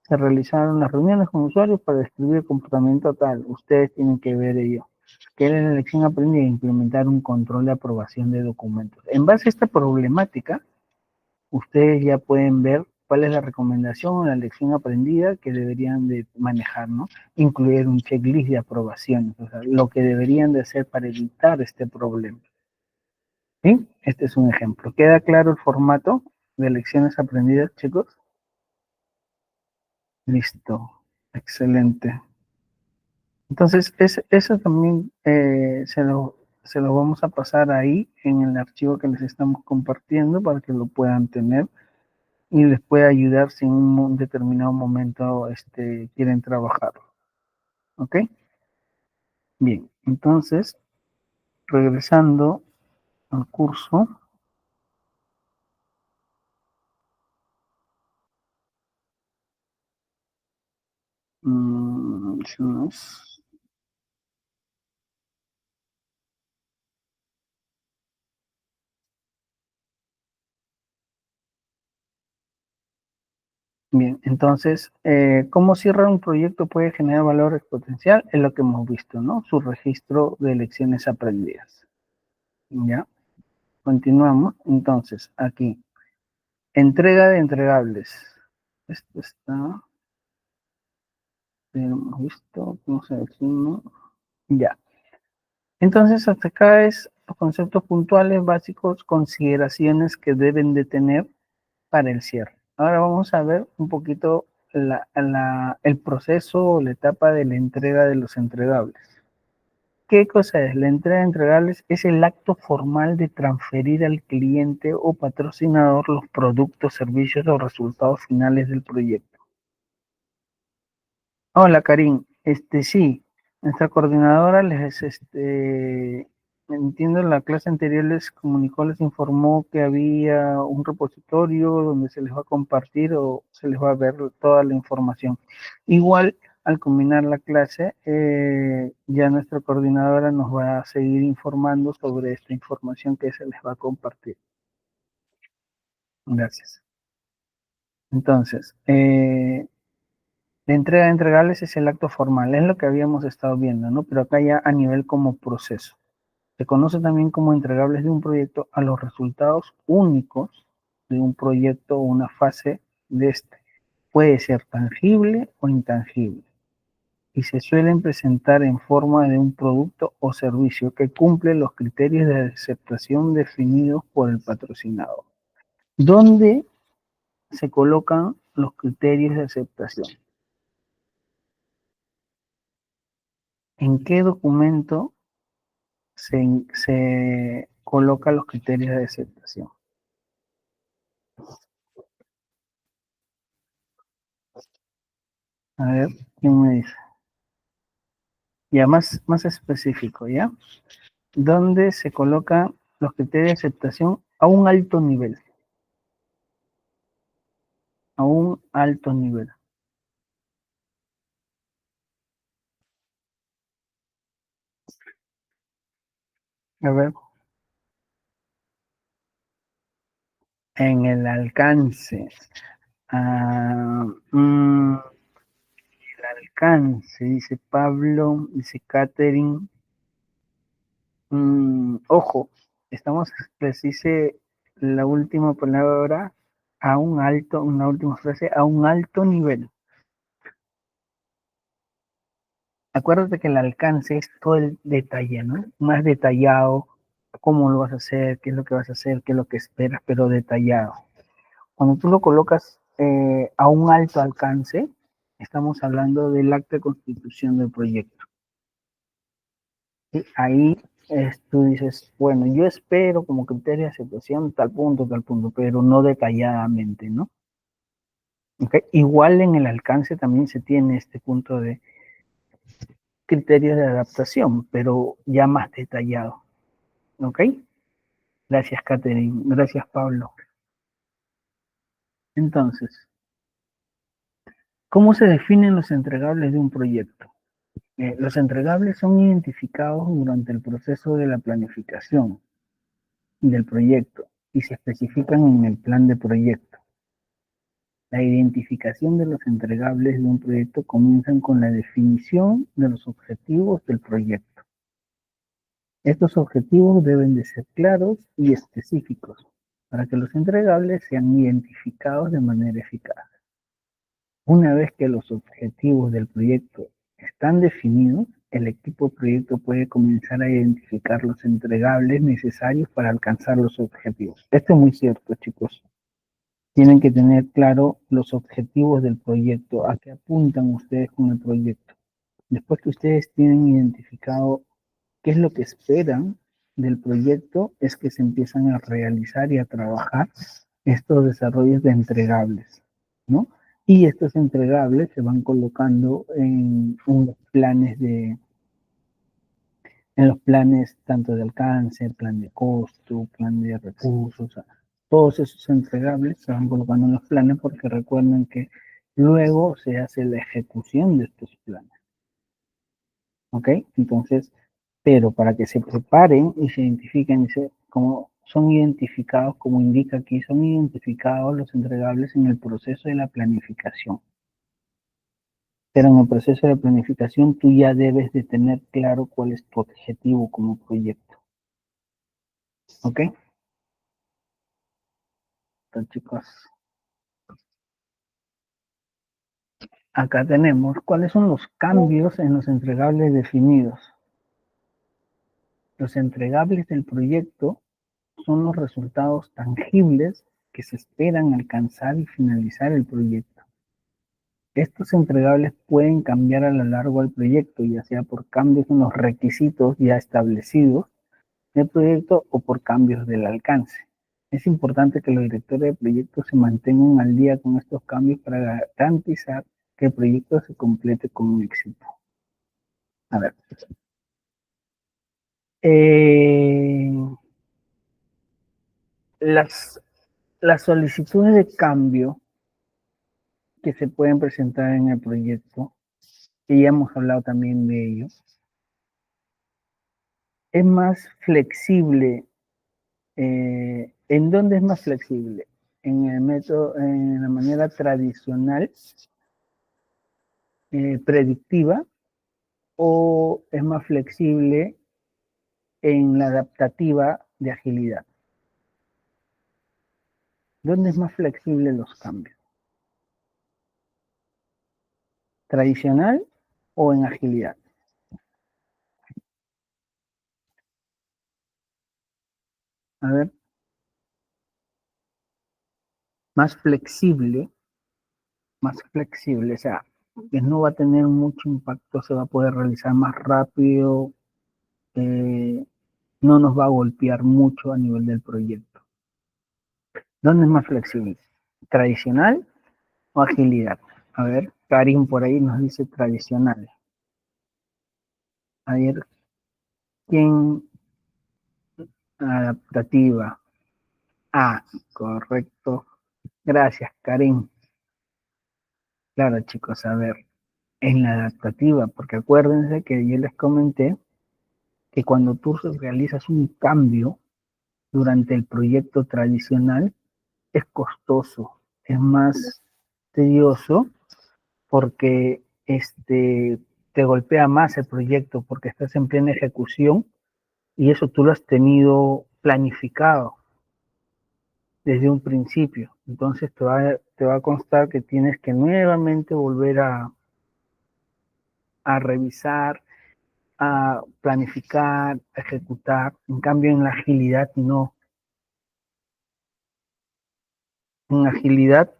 S1: Se realizaron las reuniones con usuarios para describir el comportamiento tal. Ustedes tienen que ver ello. ¿Qué era la lección aprendida? Implementar un control de aprobación de documentos. En base a esta problemática, ustedes ya pueden ver cuál es la recomendación o la lección aprendida que deberían de manejar, ¿no? Incluir un checklist de aprobaciones, o sea, lo que deberían de hacer para evitar este problema. ¿Sí? Este es un ejemplo. ¿Queda claro el formato de lecciones aprendidas, chicos? Listo. Excelente. Entonces, eso también se lo vamos a pasar ahí en el archivo que les estamos compartiendo para que lo puedan tener y les puede ayudar si en un determinado momento quieren trabajar. ¿Ok? Bien, entonces, regresando al curso, si no es- bien, entonces, ¿cómo cierra un proyecto puede generar valor exponencial? Es lo que hemos visto, ¿no? Su registro de lecciones aprendidas. ¿Ya? Continuamos. Entonces, aquí, entrega de entregables. Esto está, hemos visto, vamos a decir, ¿no? Ya. Entonces, hasta acá es los conceptos puntuales, básicos, consideraciones que deben de tener para el cierre. Ahora vamos a ver un poquito el proceso o la etapa de la entrega de los entregables. ¿Qué cosa es? La entrega de entregables es el acto formal de transferir al cliente o patrocinador los productos, servicios o resultados finales del proyecto. Hola, Karim. Sí, nuestra coordinadora entiendo, en la clase anterior les comunicó, les informó que había un repositorio donde se les va a compartir o se les va a ver toda la información. Igual, al culminar la clase, ya nuestra coordinadora nos va a seguir informando sobre esta información que se les va a compartir. Gracias. Entonces, la entrega de entregables es el acto formal, es lo que habíamos estado viendo, ¿no? Pero acá ya a nivel como proceso. Se conoce también como entregables de un proyecto a los resultados únicos de un proyecto o una fase de este. Puede ser tangible o intangible y se suelen presentar en forma de un producto o servicio que cumple los criterios de aceptación definidos por el patrocinador. ¿Dónde se colocan los criterios de aceptación? ¿En qué documento se coloca los criterios de aceptación? A ver, ¿quién me dice? Ya más específico, ¿ya? ¿Dónde se colocan los criterios de aceptación a un alto nivel? A un alto nivel. A ver, en el alcance. Ah, el alcance, dice Pablo, dice Catherine. Ojo, estamos, les dice la última palabra a un alto, una última frase, a un alto nivel. Acuérdate que el alcance es todo el detalle, ¿no? Más detallado, cómo lo vas a hacer, qué es lo que vas a hacer, qué es lo que esperas, pero detallado. Cuando tú lo colocas a un alto alcance, estamos hablando del acta de constitución del proyecto. Y ahí tú dices, bueno, yo espero como criterio de aceptación tal punto, pero no detalladamente, ¿no? ¿Okay? Igual en el alcance también se tiene este punto de criterios de adaptación, pero ya más detallado. ¿Ok? Gracias, Catherine. Gracias, Pablo. Entonces, ¿cómo se definen los entregables de un proyecto? Los entregables son identificados durante el proceso de la planificación del proyecto y se especifican en el plan de proyecto. La identificación de los entregables de un proyecto comienzan con la definición de los objetivos del proyecto. Estos objetivos deben de ser claros y específicos para que los entregables sean identificados de manera eficaz. Una vez que los objetivos del proyecto están definidos, el equipo de proyecto puede comenzar a identificar los entregables necesarios para alcanzar los objetivos. Esto es muy cierto, chicos. Tienen que tener claro los objetivos del proyecto, a qué apuntan ustedes con el proyecto. Después que ustedes tienen identificado qué es lo que esperan del proyecto, es que se empiezan a realizar y a trabajar estos desarrollos de entregables, ¿no? Y estos entregables se van colocando en los planes en los planes tanto de alcance, plan de costo, plan de recursos, todos esos entregables se van colocando en los planes porque recuerden que luego se hace la ejecución de estos planes. ¿Ok? Entonces, pero para que se preparen y se identifiquen, como son identificados, como indica aquí, son identificados los entregables en el proceso de la planificación. Pero en el proceso de planificación tú ya debes de tener claro cuál es tu objetivo como proyecto. ¿Ok? Entonces, chicos, acá tenemos cuáles son los cambios en los entregables definidos. Los entregables del proyecto son los resultados tangibles que se esperan alcanzar y finalizar el proyecto. Estos entregables pueden cambiar a lo largo del proyecto, ya sea por cambios en los requisitos ya establecidos del proyecto o por cambios del alcance. Es importante que los directores de proyectos se mantengan al día con estos cambios para garantizar que el proyecto se complete con un éxito. A ver. Eh, las, las solicitudes de cambio que se pueden presentar en el proyecto, que ya hemos hablado también de ello, es más flexible. ¿En dónde es más flexible? En el método, en la manera tradicional, predictiva, o es más flexible en la adaptativa de agilidad. ¿Dónde es más flexible los cambios? ¿Tradicional o en agilidad? A ver, más flexible, o sea, que no va a tener mucho impacto, se va a poder realizar más rápido, eh, no nos va a golpear mucho a nivel del proyecto. ¿Dónde es más flexible? ¿Tradicional o agilidad? A ver, Karim por ahí nos dice tradicional. A ver, ¿quién adaptativa? Ah, correcto. Gracias, Karim. Claro, chicos, a ver, en la adaptativa, porque acuérdense que yo les comenté que cuando tú realizas un cambio durante el proyecto tradicional, es costoso, es más tedioso porque te golpea más el proyecto porque estás en plena ejecución y eso tú lo has tenido planificado desde un principio. Entonces te va a constar que tienes que nuevamente volver a revisar, a planificar, a ejecutar. En cambio, en la agilidad no. En agilidad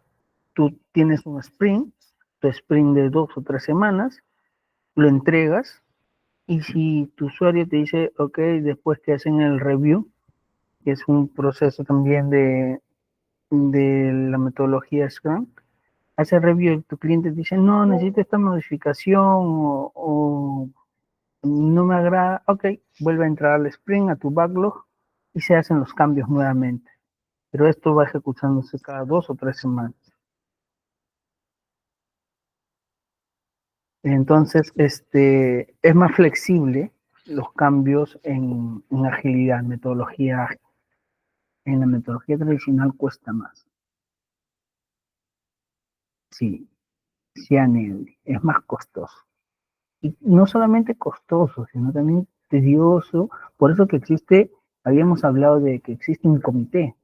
S1: tú tienes un sprint, tu sprint de 2 o 3 semanas, lo entregas y si tu usuario te dice, ok, después que hacen el review, que es un proceso también de la metodología Scrum, hace review, tu cliente dice, no, necesito esta modificación o no me agrada, ok, vuelve a entrar al sprint, a tu backlog y se hacen los cambios nuevamente. Pero esto va ejecutándose cada 2 o 3 semanas. Entonces, es más flexible los cambios en agilidad, metodología ágil. En la metodología tradicional cuesta más. Sí, sí a nivel, es más costoso. Y no solamente costoso, sino también tedioso. Por eso que existe, habíamos hablado de que existe un comité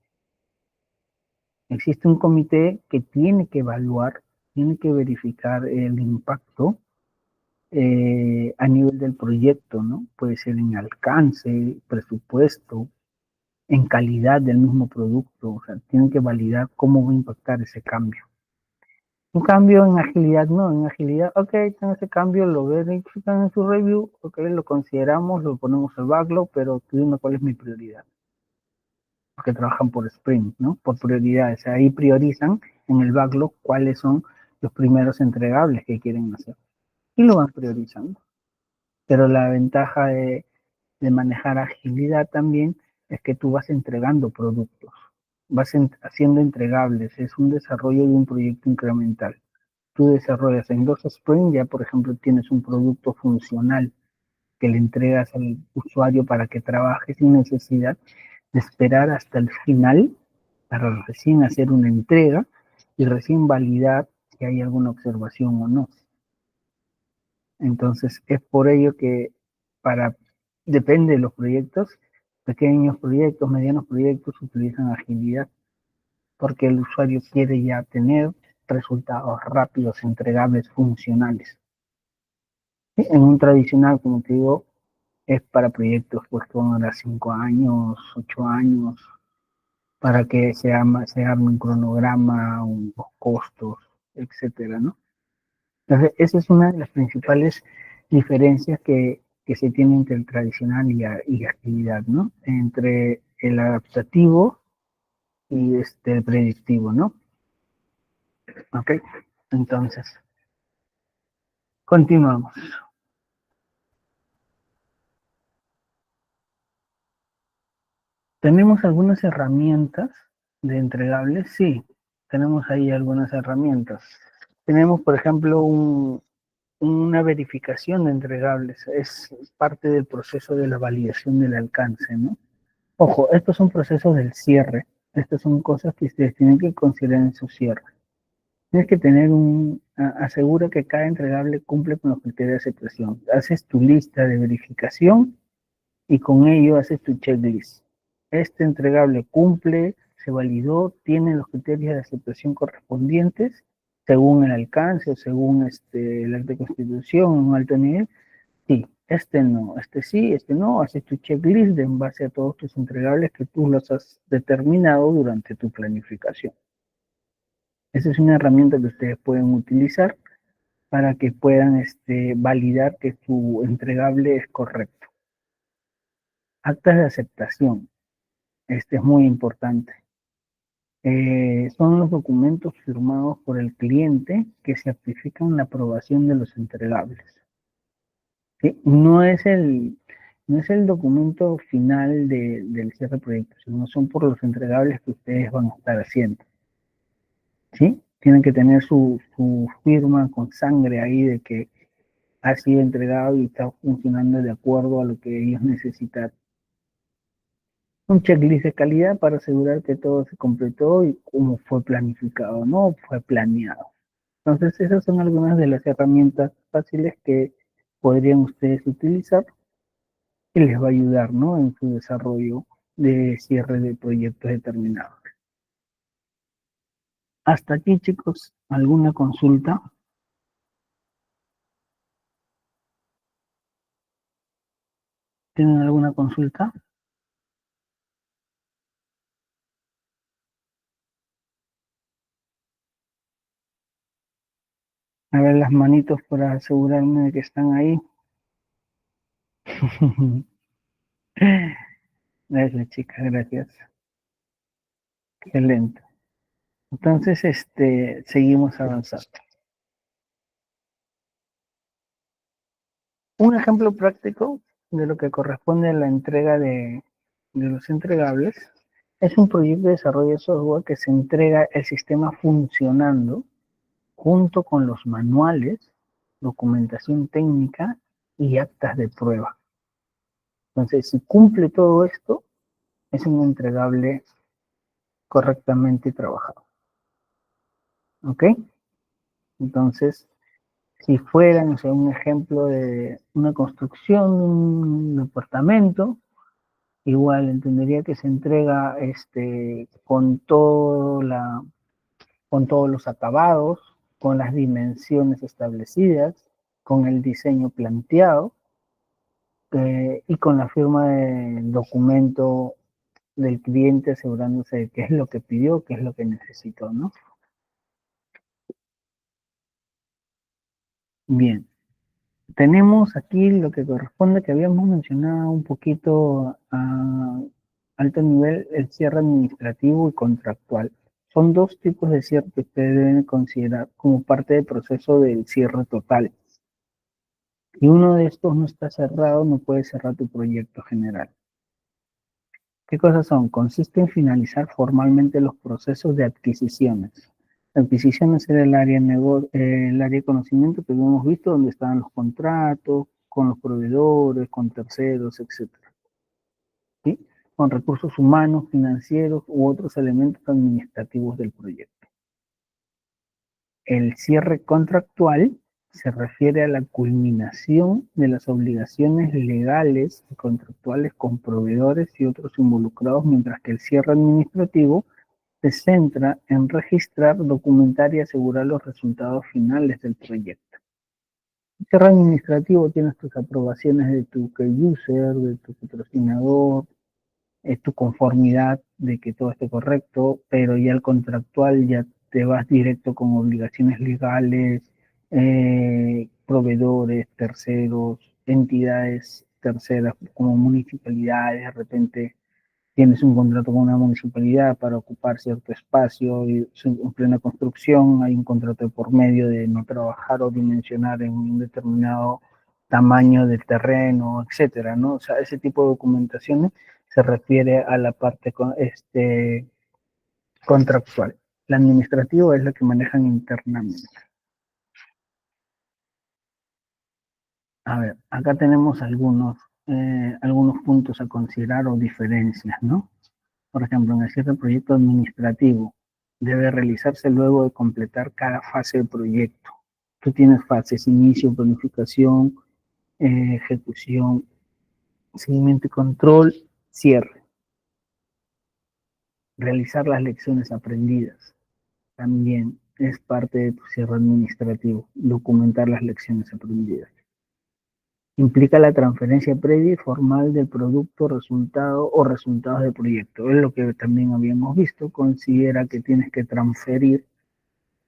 S1: que tiene que evaluar, tiene que verificar el impacto a nivel del proyecto, ¿no? Puede ser en alcance, presupuesto, en calidad del mismo producto, o sea, tienen que validar cómo va a impactar ese cambio. Un cambio en agilidad, no, en agilidad, ok, tengo ese cambio, lo verifican en su review, ok, lo consideramos, lo ponemos al backlog, pero tú dime cuál es mi prioridad, porque trabajan por sprint, ¿no? Por prioridades, ahí priorizan en el backlog cuáles son los primeros entregables que quieren hacer y lo van priorizando. Pero la ventaja de manejar agilidad también es que tú vas entregando productos, haciendo entregables, es un desarrollo de un proyecto incremental. Tú desarrollas en 2 sprints, ya por ejemplo tienes un producto funcional que le entregas al usuario para que trabaje sin necesidad de esperar hasta el final para recién hacer una entrega y recién validar si hay alguna observación o no. Entonces es por ello que para, depende de los proyectos, pequeños proyectos, medianos proyectos utilizan agilidad porque el usuario quiere ya tener resultados rápidos, entregables, funcionales. ¿Sí? En un tradicional, como te digo, es para proyectos pues que van a durar 5 años, 8 años, para que se arme un cronograma, los costos, etcétera, ¿no? Entonces, esa es una de las principales diferencias que se tiene entre el tradicional y agilidad, ¿no? Entre el adaptativo y el predictivo, ¿no? ¿Ok? Entonces, continuamos. ¿Tenemos algunas herramientas de entregables? Sí, tenemos ahí algunas herramientas. Tenemos, por ejemplo, una verificación de entregables. Es parte del proceso de la validación del alcance, ¿no? Ojo, estos son procesos del cierre. Estas son cosas que ustedes tienen que considerar en su cierre. Tienes que tener asegura que cada entregable cumple con los criterios de aceptación. Haces tu lista de verificación y con ello haces tu checklist. Este entregable cumple, se validó, tiene los criterios de aceptación correspondientes según el alcance o según el acta de constitución, un alto nivel. Sí, este no, este sí, este no, haces tu checklist en base a todos tus entregables que tú los has determinado durante tu planificación. Esa es una herramienta que ustedes pueden utilizar para que puedan validar que su entregable es correcto. Actas de aceptación, este es muy importante. Son los documentos firmados por el cliente que certifican la aprobación de los entregables. ¿Sí? No es el documento final del cierre de proyecto, sino son por los entregables que ustedes van a estar haciendo. ¿Sí? Tienen que tener su firma con sangre ahí de que ha sido entregado y está funcionando de acuerdo a lo que ellos necesitan. Un checklist de calidad para asegurar que todo se completó y cómo fue planificado, no fue planeado. Entonces, esas son algunas de las herramientas fáciles que podrían ustedes utilizar y les va a ayudar, ¿no? En su desarrollo de cierre de proyectos determinados. Hasta aquí, chicos, ¿alguna consulta? ¿Tienen alguna consulta? A ver las manitos para asegurarme de que están ahí. Gracias, chicas, gracias. Excelente. Entonces, seguimos avanzando. Un ejemplo práctico de lo que corresponde a la entrega de los entregables es un proyecto de desarrollo de software que se entrega el sistema funcionando junto con los manuales, documentación técnica y actas de prueba. Entonces, si cumple todo esto, es un entregable correctamente trabajado. ¿Ok? Entonces, si fuera, no sé, un ejemplo de una construcción de un departamento, igual entendería que se entrega con todos los acabados, con las dimensiones establecidas, con el diseño planteado y con la firma del documento del cliente asegurándose de qué es lo que pidió, qué es lo que necesitó, ¿no? Bien, tenemos aquí lo que corresponde, que habíamos mencionado un poquito a alto nivel, el cierre administrativo y contractual. Son dos tipos de cierre que ustedes deben considerar como parte del proceso del cierre total. Si uno de estos no está cerrado, no puedes cerrar tu proyecto general. ¿Qué cosas son? Consiste en finalizar formalmente los procesos de adquisiciones. Adquisiciones era el área de conocimiento que hemos visto, donde estaban los contratos, con los proveedores, con terceros, etcétera, ¿sí? Con recursos humanos, financieros u otros elementos administrativos del proyecto. El cierre contractual se refiere a la culminación de las obligaciones legales y contractuales con proveedores y otros involucrados, mientras que el cierre administrativo se centra en registrar, documentar y asegurar los resultados finales del proyecto. El cierre administrativo tiene tus aprobaciones de tu key user, de tu patrocinador, es tu conformidad de que todo esté correcto, pero ya el contractual ya te vas directo con obligaciones legales, proveedores, terceros, entidades terceras como municipalidades, de repente tienes un contrato con una municipalidad para ocupar cierto espacio y en plena construcción hay un contrato por medio de no trabajar o dimensionar en un determinado tamaño del terreno, etcétera, ¿no? O sea, ese tipo de documentaciones se refiere a la parte contractual. La administrativa es la que manejan internamente. A ver, acá tenemos algunos puntos a considerar o diferencias, ¿no? Por ejemplo, en el cierre del proyecto administrativo debe realizarse luego de completar cada fase del proyecto. Tú tienes fases: inicio, planificación, ejecución, seguimiento y control, cierre. Realizar las lecciones aprendidas también es parte de tu cierre administrativo, documentar las lecciones aprendidas. Implica la transferencia previa y formal del producto, resultado o resultados del proyecto. Es lo que también habíamos visto. Considera que tienes que transferir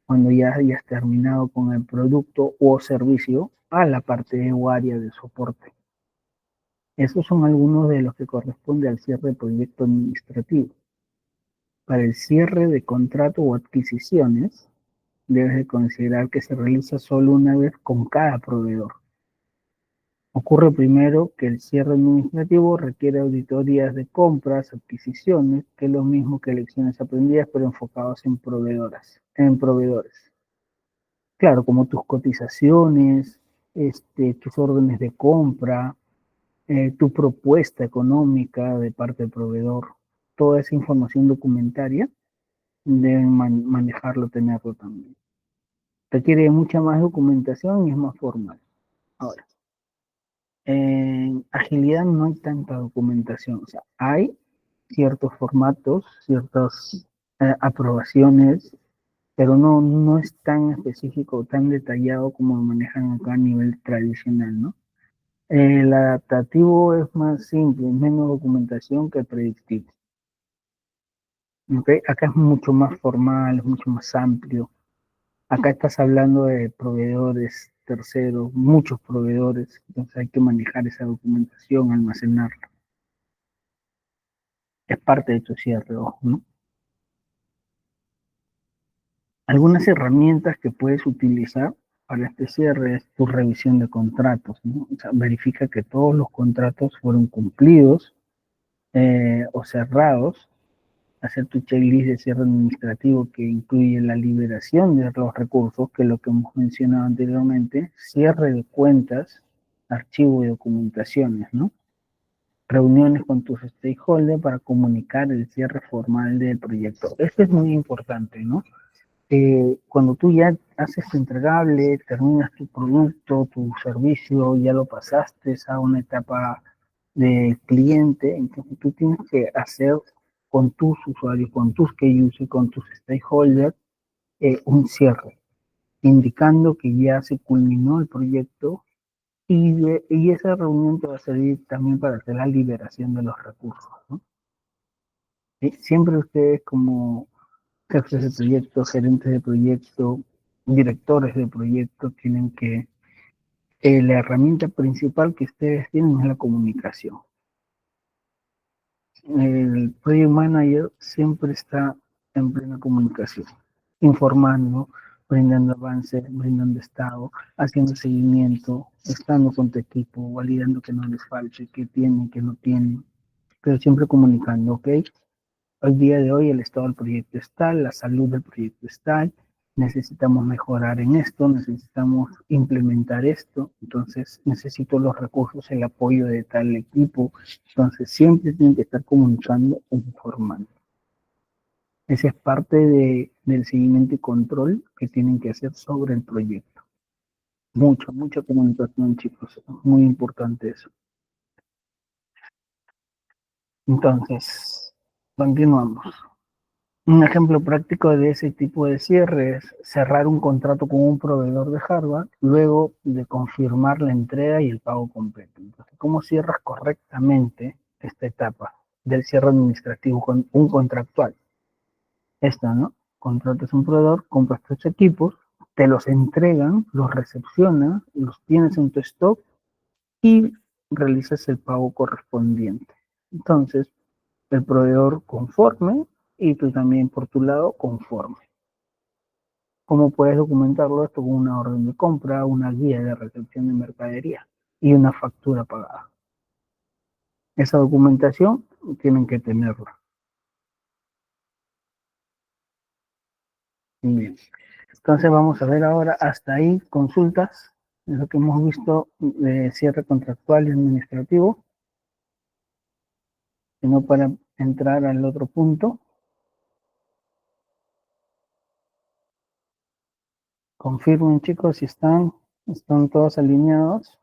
S1: cuando ya hayas terminado con el producto o servicio a la parte o área de soporte. Esos son algunos de los que corresponde al cierre de proyecto administrativo. Para el cierre de contrato o adquisiciones, debes de considerar que se realiza solo una vez con cada proveedor. Ocurre primero que el cierre administrativo requiere auditorías de compras, adquisiciones, que es lo mismo que lecciones aprendidas, pero enfocados en proveedores. Claro, como tus cotizaciones, tus órdenes de compra, tu propuesta económica de parte del proveedor, toda esa información documentaria deben manejarlo, tenerlo también. Requiere mucha más documentación y es más formal. Ahora, en agilidad no hay tanta documentación, o sea, hay ciertos formatos, ciertas aprobaciones, pero no es tan específico, tan detallado como lo manejan acá a nivel tradicional, ¿no? El adaptativo es más simple, menos documentación que el predictivo. ¿Okay? Acá es mucho más formal, es mucho más amplio. Acá estás hablando de proveedores terceros, muchos proveedores, entonces hay que manejar esa documentación, almacenarla. Es parte de tu cierre, ojo, ¿no? Algunas herramientas que puedes utilizar para este cierre es tu revisión de contratos, ¿no? O sea, verifica que todos los contratos fueron cumplidos o cerrados. Hacer tu checklist de cierre administrativo que incluye la liberación de los recursos, que es lo que hemos mencionado anteriormente, cierre de cuentas, archivo de documentaciones, ¿no? Reuniones con tus stakeholders para comunicar el cierre formal del proyecto. Esto es muy importante, ¿no? Cuando tú ya haces tu entregable, terminas tu producto, tu servicio, ya lo pasaste a una etapa de cliente, entonces tú tienes que hacer con tus usuarios, con tus key users, con tus stakeholders, un cierre, indicando que ya se culminó el proyecto y esa reunión te va a servir también para hacer la liberación de los recursos, ¿no? Siempre ustedes como jefes de proyecto, gerentes de proyecto, directores de proyecto, tienen que, la herramienta principal que ustedes tienen es la comunicación. El project manager siempre está en plena comunicación, informando, brindando avances, brindando estado, haciendo seguimiento, estando con tu equipo, validando que no les falte, que tienen, que no tienen, pero siempre comunicando, ¿ok? Al día de hoy el estado del proyecto está, la salud del proyecto está, necesitamos mejorar en esto, necesitamos implementar esto, entonces necesito los recursos, el apoyo de tal equipo, entonces siempre tienen que estar comunicando e informando. Esa es parte del seguimiento y control que tienen que hacer sobre el proyecto. Mucha comunicación, chicos, muy importante eso. Entonces, continuamos. Un ejemplo práctico de ese tipo de cierre es cerrar un contrato con un proveedor de hardware luego de confirmar la entrega y el pago completo. Entonces, ¿cómo cierras correctamente esta etapa del cierre administrativo con un contractual? Esta, ¿no? Contratas un proveedor, compras tus equipos, te los entregan, los recepcionas, los tienes en tu stock y realizas el pago correspondiente. Entonces, el proveedor conforme y tú también por tu lado conforme. ¿Cómo puedes documentarlo esto con una orden de compra, una guía de recepción de mercadería y una factura pagada? Esa documentación tienen que tenerla. Bien. Entonces vamos a ver ahora hasta ahí consultas, lo que hemos visto de cierre contractual y administrativo, sino para entrar al otro punto. Confirmen, chicos, si están todos alineados.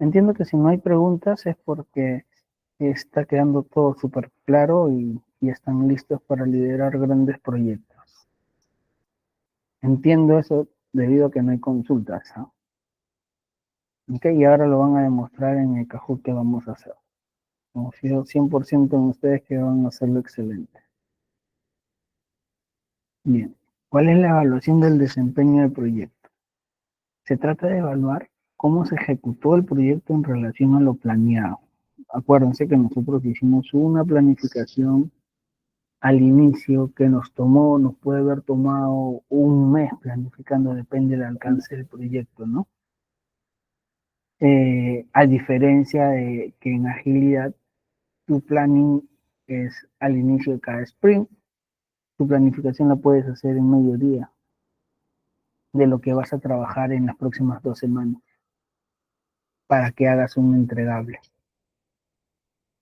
S1: Entiendo que si no hay preguntas es porque está quedando todo súper claro y están listos para liderar grandes proyectos. Entiendo eso debido a que no hay consultas, ¿no? Ok, y ahora lo van a demostrar en el Kahoot que vamos a hacer. Confío 100% en ustedes que van a hacerlo excelente. Bien, ¿cuál es la evaluación del desempeño del proyecto? Se trata de evaluar cómo se ejecutó el proyecto en relación a lo planeado. Acuérdense que nosotros hicimos una planificación al inicio que nos puede haber tomado un mes planificando, depende del alcance del proyecto, ¿no? A diferencia de que en agilidad tu planning es al inicio de cada sprint, tu planificación la puedes hacer en mediodía de lo que vas a trabajar en las próximas 2 semanas para que hagas un entregable.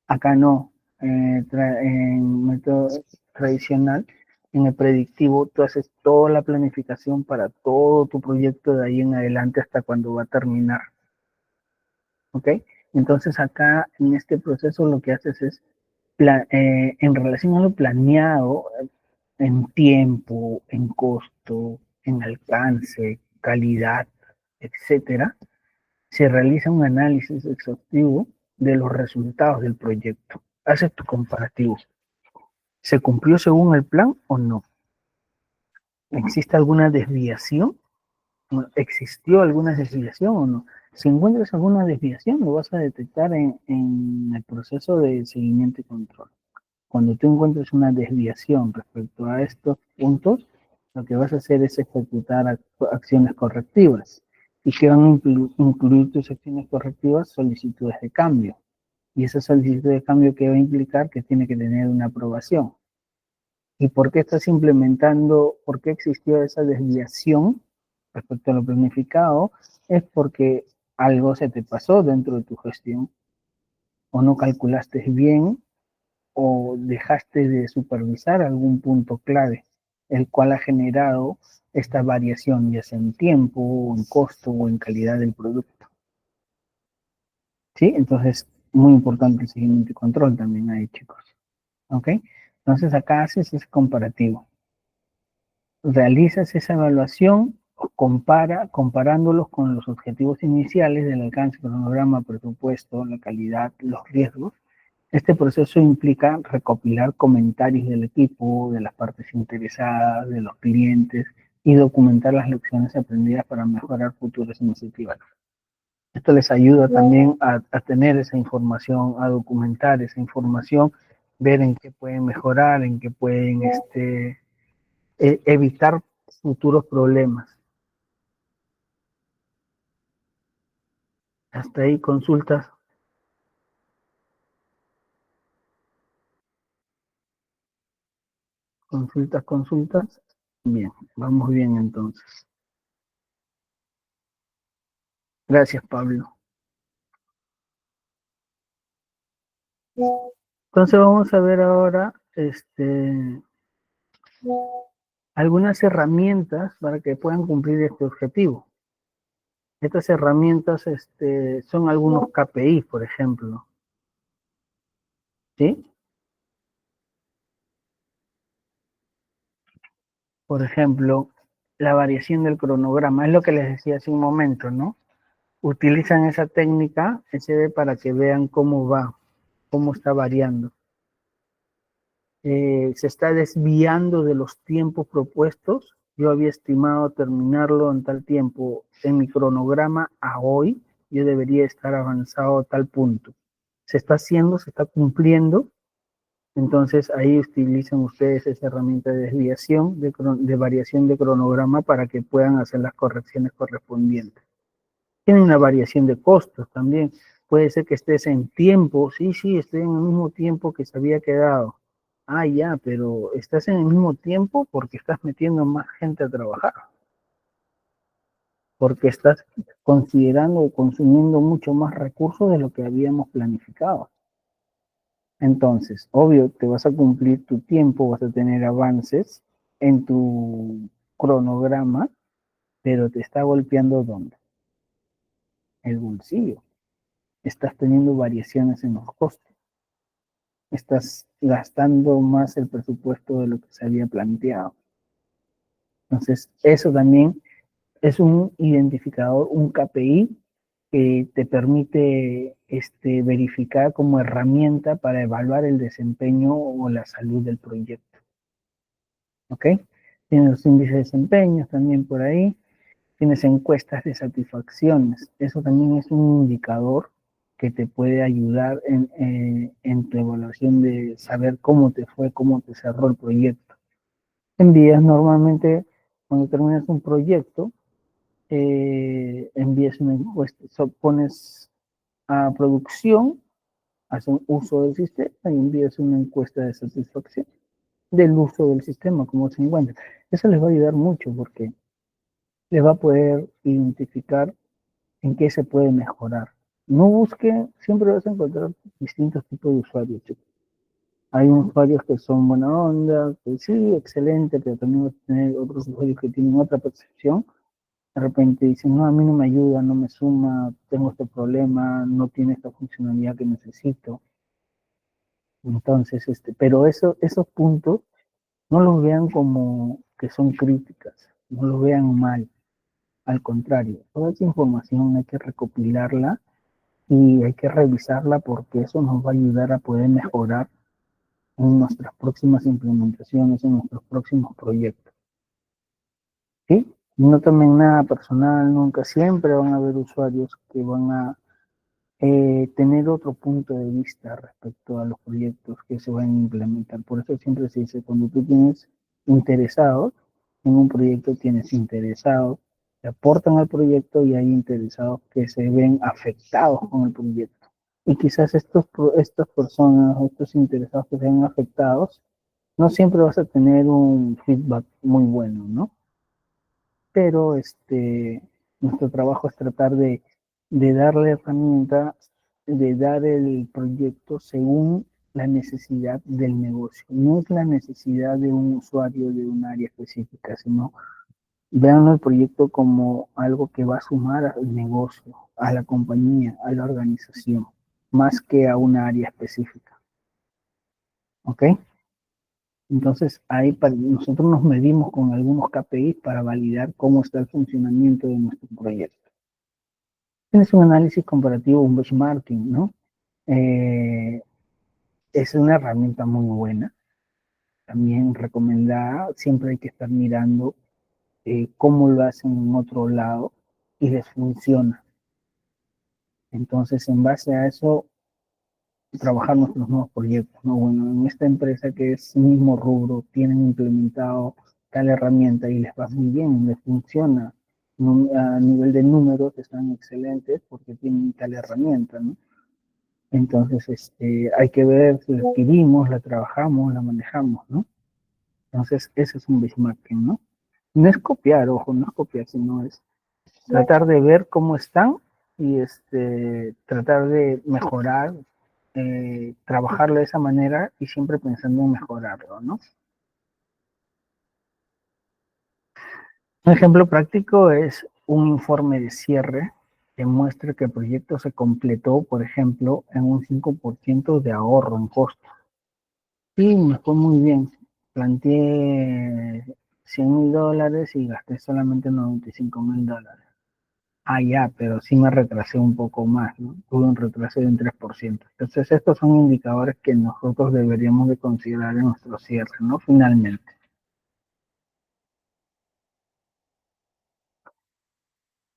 S1: Acá no, en método tradicional, en el predictivo, tú haces toda la planificación para todo tu proyecto de ahí en adelante hasta cuando va a terminar. ¿Ok? Entonces acá en este proceso lo que haces es, en relación a lo planeado, en tiempo, en costo, en alcance, calidad, etcétera, se realiza un análisis exhaustivo de los resultados del proyecto. Haces tu comparativo. ¿Se cumplió según el plan o no? ¿Existe alguna desviación? ¿Existió alguna desviación o no? Si encuentras alguna desviación, lo vas a detectar en el proceso de seguimiento y control. Cuando tú encuentres una desviación respecto a estos puntos, lo que vas a hacer es ejecutar acciones correctivas. ¿Y qué van a incluir tus acciones correctivas? Solicitudes de cambio. Y esa solicitud de cambio que va a implicar que tiene que tener una aprobación. ¿Y por qué estás implementando, por qué existió esa desviación respecto a lo planificado? Es porque algo se te pasó dentro de tu gestión o no calculaste bien o dejaste de supervisar algún punto clave. el cual ha generado esta variación, ya sea en tiempo, en costo o en calidad del producto. ¿Sí? Entonces, muy importante el seguimiento y control también ahí, chicos. ¿Ok? Entonces, acá haces ese comparativo. Realizas esa evaluación, comparándolos con los objetivos iniciales del alcance, cronograma, presupuesto, la calidad, los riesgos. Este proceso implica recopilar comentarios del equipo, de las partes interesadas, de los clientes y documentar las lecciones aprendidas para mejorar futuras iniciativas. Esto les ayuda también a tener esa información, a documentar esa información, ver en qué pueden mejorar, en qué pueden evitar futuros problemas. Hasta ahí consultas, consultas. Bien, vamos bien entonces. Gracias, Pablo. Entonces vamos a ver ahora algunas herramientas para que puedan cumplir este objetivo. Estas herramientas son algunos KPI, por ejemplo. ¿Sí? Por ejemplo, la variación del cronograma, es lo que les decía hace un momento, ¿no? Utilizan esa técnica SD para que vean cómo va, cómo está variando. Se está desviando de los tiempos propuestos. Yo había estimado terminarlo en tal tiempo. En mi cronograma a hoy, yo debería estar avanzado a tal punto. Se está haciendo, se está cumpliendo. Entonces ahí utilizan ustedes esa herramienta de desviación, de variación de cronograma para que puedan hacer las correcciones correspondientes. Tiene una variación de costos también. Puede ser que estés en tiempo, sí, estoy en el mismo tiempo que se había quedado. Ah, ya, pero estás en el mismo tiempo porque estás metiendo más gente a trabajar, porque estás considerando o consumiendo mucho más recursos de lo que habíamos planificado. Entonces, obvio, te vas a cumplir tu tiempo, vas a tener avances en tu cronograma, pero te está golpeando ¿dónde? El bolsillo. Estás teniendo variaciones en los costos. Estás gastando más el presupuesto de lo que se había planteado. Entonces, eso también es un identificador, un KPI que te permite verificar como herramienta para evaluar el desempeño o la salud del proyecto. ¿Ok? Tienes los índices de desempeño también por ahí. Tienes encuestas de satisfacciones. Eso también es un indicador que te puede ayudar en tu evaluación de saber cómo te fue, cómo te cerró el proyecto. Envías normalmente, cuando terminas un proyecto, envías una encuesta, pones a producción, hacen uso del sistema y envías una encuesta de satisfacción del uso del sistema, como se encuentra. Eso les va a ayudar mucho porque les va a poder identificar en qué se puede mejorar. No busque, siempre vas a encontrar distintos tipos de usuarios, chicos. Hay usuarios que son buena onda, que sí, excelente, pero también vas a tener otros usuarios que tienen otra percepción. De repente dicen, no, a mí no me ayuda, no me suma, tengo este problema, no tiene esta funcionalidad que necesito. Entonces, pero esos puntos no los vean como que son críticas, no los vean mal. Al contrario, toda esa información hay que recopilarla y hay que revisarla porque eso nos va a ayudar a poder mejorar en nuestras próximas implementaciones, en nuestros próximos proyectos. ¿Sí? No tomen nada personal, nunca, siempre van a haber usuarios que van a tener otro punto de vista respecto a los proyectos que se van a implementar. Por eso siempre se dice, cuando tú tienes interesados en un proyecto, tienes interesados que aportan al proyecto y hay interesados que se ven afectados con el proyecto. Y quizás estas personas, estos interesados que se ven afectados, no siempre vas a tener un feedback muy bueno, ¿no? Pero nuestro trabajo es tratar de darle herramienta, de dar el proyecto según la necesidad del negocio, no es la necesidad de un usuario de un área específica, sino vean el proyecto como algo que va a sumar al negocio, a la compañía, a la organización, más que a una área específica. ¿Ok? Entonces, ahí nosotros nos medimos con algunos KPIs para validar cómo está el funcionamiento de nuestro proyecto. Tienes un análisis comparativo, un benchmarking, ¿no? Eh, es una herramienta muy buena, también recomendada. Siempre hay que estar mirando cómo lo hacen en otro lado y les funciona. Entonces, en base a eso, trabajar nuestros nuevos proyectos, ¿no? Bueno, en esta empresa que es mismo rubro, tienen implementado tal herramienta y les va muy bien, les funciona. A nivel de números están excelentes porque tienen tal herramienta, ¿no? Entonces, hay que ver si la adquirimos, la trabajamos, la manejamos, ¿no? Entonces, ese es un benchmarking, ¿no? No es copiar, ojo, no es copiar, sino es tratar de ver cómo están y tratar de mejorar, trabajarlo de esa manera y siempre pensando en mejorarlo, ¿no? Un ejemplo práctico es un informe de cierre que muestra que el proyecto se completó, por ejemplo, en un 5% de ahorro en costos. Sí, me fue muy bien. Planteé $100,000 y gasté solamente $95,000. Ah, ya, pero sí me retrasé un poco más, ¿no? Tuve un retraso de un 3%. Entonces, estos son indicadores que nosotros deberíamos de considerar en nuestro cierre, ¿no? Finalmente.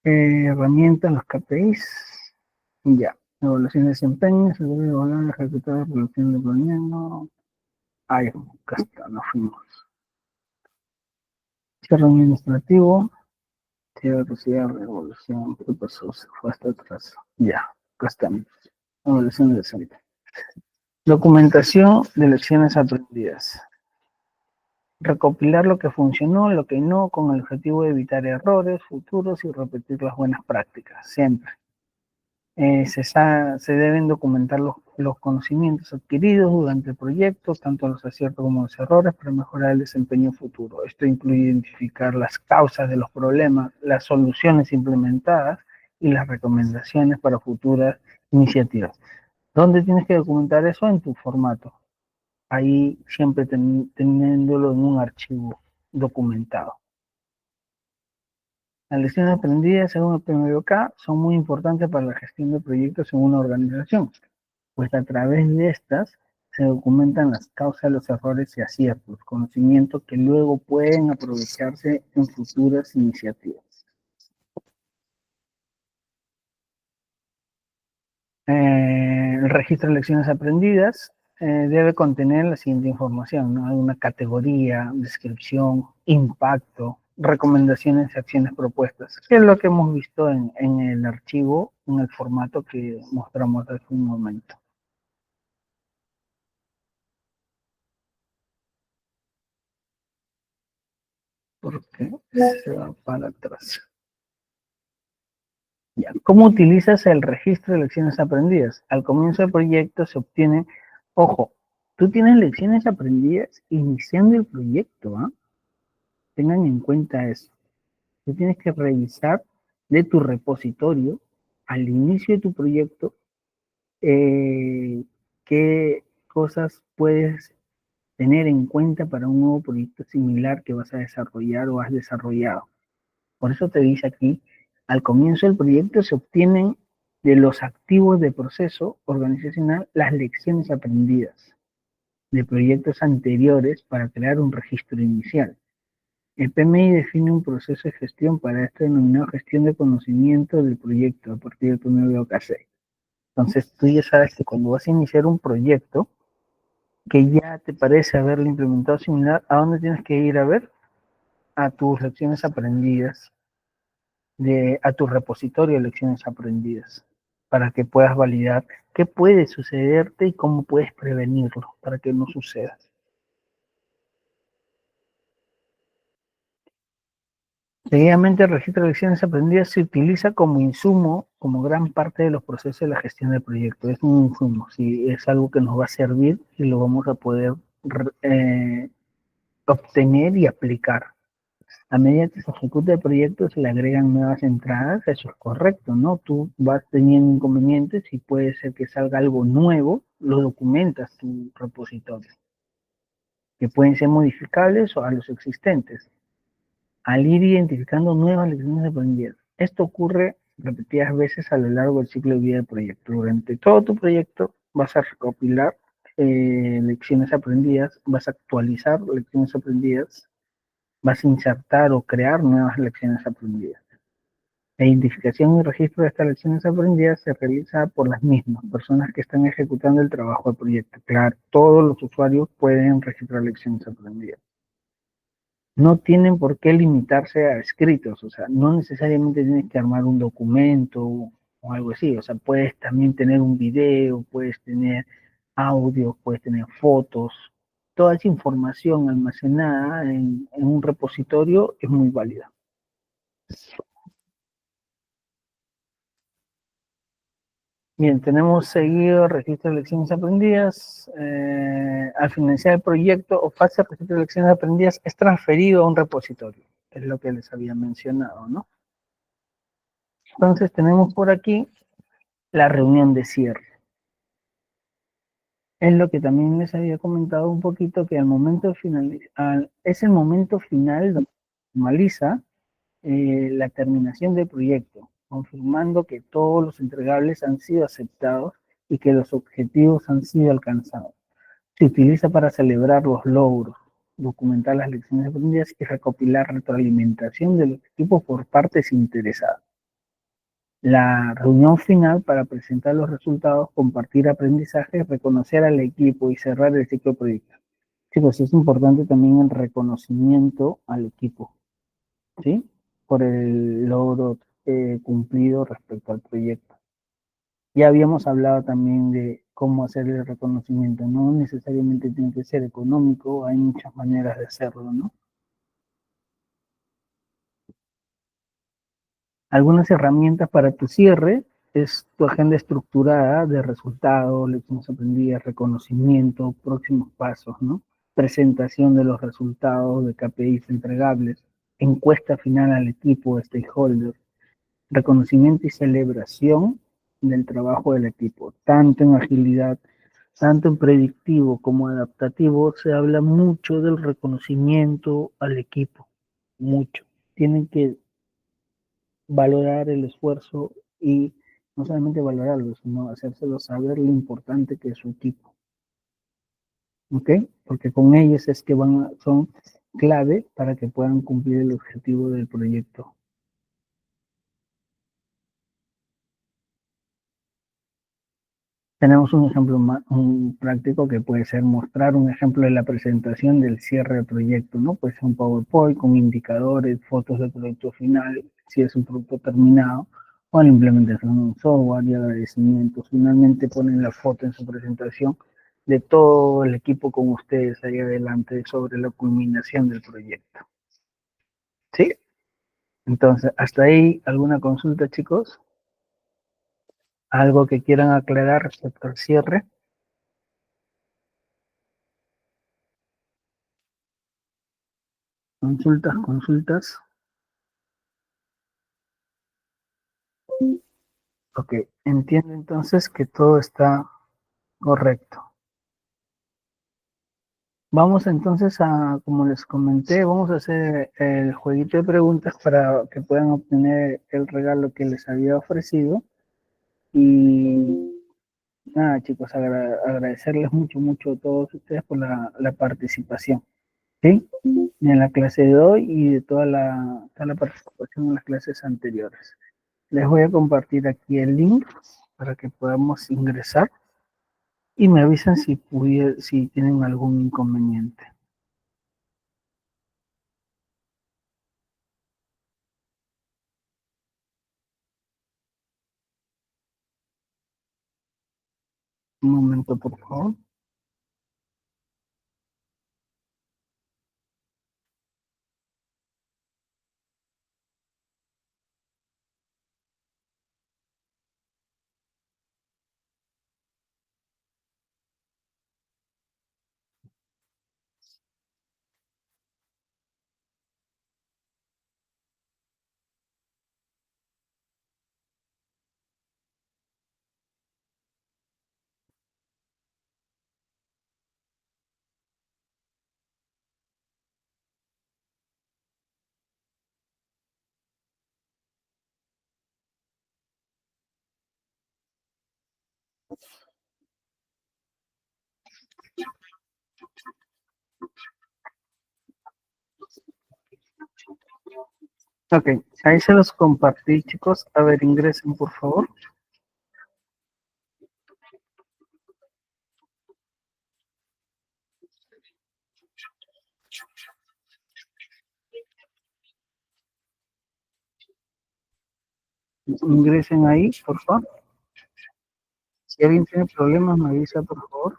S1: Herramientas, los KPIs. Ya. Evaluación de desempeño, seguro de valor, ejecutado, producción de planeando. Ay, acá está, nos fuimos. Cierre administrativo. Cierre, cierre, evaluación. ¿Qué pasó? Se fue hasta atrás. Ya, acá estamos. Evaluación de desempeño. Documentación de lecciones aprendidas. Recopilar lo que funcionó, lo que no, con el objetivo de evitar errores futuros y repetir las buenas prácticas, siempre. Se deben documentar los conocimientos adquiridos durante el proyecto, tanto los aciertos como los errores, para mejorar el desempeño futuro. Esto incluye identificar las causas de los problemas, las soluciones implementadas y las recomendaciones para futuras iniciativas. ¿Dónde tienes que documentar eso? En tu formato. Ahí siempre teniéndolo en un archivo documentado. Las lecciones aprendidas, según el PMBOK, son muy importantes para la gestión de proyectos en una organización, pues a través de estas se documentan las causas, los errores y aciertos, conocimientos que luego pueden aprovecharse en futuras iniciativas. El registro de lecciones aprendidas debe contener la siguiente información, ¿no? Una categoría, descripción, impacto, recomendaciones y acciones propuestas, que es lo que hemos visto en el archivo, en el formato que mostramos hace un momento. Porque se va para atrás. Ya. ¿Cómo utilizas el registro de lecciones aprendidas? Al comienzo del proyecto se obtiene, ojo, tú tienes lecciones aprendidas iniciando el proyecto, ¿ah? Tengan en cuenta eso. Tú tienes que revisar de tu repositorio al inicio de tu proyecto eh, qué cosas puedes tener en cuenta para un nuevo proyecto similar que vas a desarrollar o has desarrollado. Por eso te dice aquí, al comienzo del proyecto se obtienen de los activos de proceso organizacional las lecciones aprendidas de proyectos anteriores para crear un registro inicial. El PMI define un proceso de gestión para esto denominado gestión de conocimiento del proyecto a partir del primer OKC. Entonces tú ya sabes que cuando vas a iniciar un proyecto que ya te parece haberlo implementado similar, ¿a dónde tienes que ir a ver? A tus lecciones aprendidas, a tu repositorio de lecciones aprendidas, para que puedas validar qué puede sucederte y cómo puedes prevenirlo para que no suceda. Seguidamente, el registro de lecciones aprendidas se utiliza como insumo, como gran parte de los procesos de la gestión del proyecto. Es un insumo, sí, es algo que nos va a servir y lo vamos a poder eh, obtener y aplicar. A medida que se ejecuta el proyecto, se le agregan nuevas entradas, eso es correcto, ¿no? Tú vas teniendo inconvenientes y puede ser que salga algo nuevo, lo documentas tu repositorio, que pueden ser modificables o a los existentes, al ir identificando nuevas lecciones aprendidas. Esto ocurre repetidas veces a lo largo del ciclo de vida del proyecto. Durante todo tu proyecto vas a recopilar lecciones aprendidas, vas a actualizar lecciones aprendidas, vas a insertar o crear nuevas lecciones aprendidas. La identificación y registro de estas lecciones aprendidas se realiza por las mismas personas que están ejecutando el trabajo del proyecto. Claro, todos los usuarios pueden registrar lecciones aprendidas. No tienen por qué limitarse a escritos, o sea, no necesariamente tienes que armar un documento o algo así, o sea, puedes también tener un video, puedes tener audio, puedes tener fotos, toda esa información almacenada en un repositorio es muy válida. Bien, tenemos seguido registro de lecciones aprendidas. Al finalizar el proyecto o fase de registro de lecciones aprendidas es transferido a un repositorio. Es lo que les había mencionado, ¿no? Entonces tenemos por aquí la reunión de cierre. Es lo que también les había comentado un poquito, que al momento final, es el momento final donde finaliza la terminación del proyecto, confirmando que todos los entregables han sido aceptados y que los objetivos han sido alcanzados. Se utiliza para celebrar los logros, documentar las lecciones aprendidas y recopilar retroalimentación de los equipos por partes interesadas. La reunión final para presentar los resultados, compartir aprendizajes, reconocer al equipo y cerrar el ciclo proyecto. Chicos, es importante también el reconocimiento al equipo, ¿sí? Por el logro cumplido respecto al proyecto. Ya habíamos hablado también de cómo hacer el reconocimiento. No necesariamente tiene que ser económico, hay muchas maneras de hacerlo, ¿no? Algunas herramientas para tu cierre es tu agenda estructurada de resultados, lecciones aprendidas, reconocimiento, próximos pasos, ¿no? Presentación de los resultados de KPIs entregables, encuesta final al equipo, stakeholders, reconocimiento y celebración del trabajo del equipo, tanto en agilidad, tanto en predictivo como adaptativo, se habla mucho del reconocimiento al equipo, mucho. Tienen que valorar el esfuerzo y no solamente valorarlo, sino hacérselo saber lo importante que es su equipo, ¿ok? Porque con ellos es que son clave para que puedan cumplir el objetivo del proyecto. Tenemos un ejemplo un práctico que puede ser mostrar un ejemplo de la presentación del cierre del proyecto, ¿no? Puede ser un PowerPoint con indicadores, fotos del producto final, si es un producto terminado, o la implementación de un software y agradecimientos. Finalmente ponen la foto en su presentación de todo el equipo con ustedes ahí adelante sobre la culminación del proyecto. ¿Sí? Entonces, hasta ahí, ¿alguna consulta, chicos? ¿Algo que quieran aclarar respecto al cierre? Consultas, consultas. Ok, entiendo entonces que todo está correcto. Vamos entonces a, como les comenté, vamos a hacer el jueguito de preguntas para que puedan obtener el regalo que les había ofrecido. Y nada, chicos, agradecerles mucho, mucho a todos ustedes por la participación, ¿sí? En la clase de hoy y de toda la participación en las clases anteriores. Les voy a compartir aquí el link para que podamos ingresar y me avisan si tienen algún inconveniente. Un momento, por favor. Ok, ahí se los compartí, chicos. A ver, ingresen, por favor. Ingresen ahí, por favor. Si alguien tiene problemas, me avisa, por favor.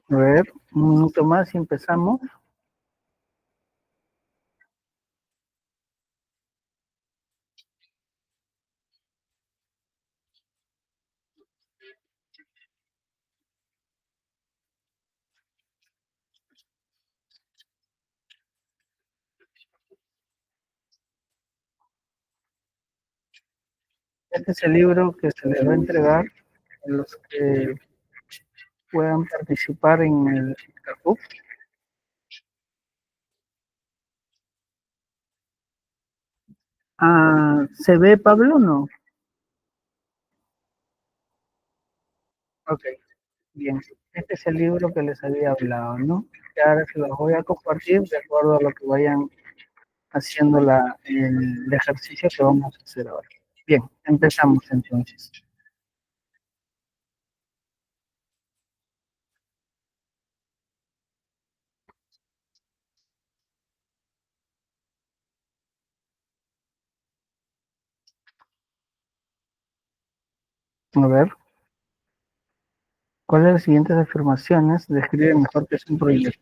S1: A ver, un minuto más y empezamos. Este es el libro que se les va a entregar a los que puedan participar en el Kahoot. Ah, ¿se ve, Pablo? No. Ok, bien. Este es el libro que les había hablado, ¿no? Y ahora se los voy a compartir de acuerdo a lo que vayan haciendo el ejercicio que vamos a hacer ahora. Bien, empezamos entonces. A ver, ¿cuáles de las siguientes afirmaciones describen mejor que es un proyecto?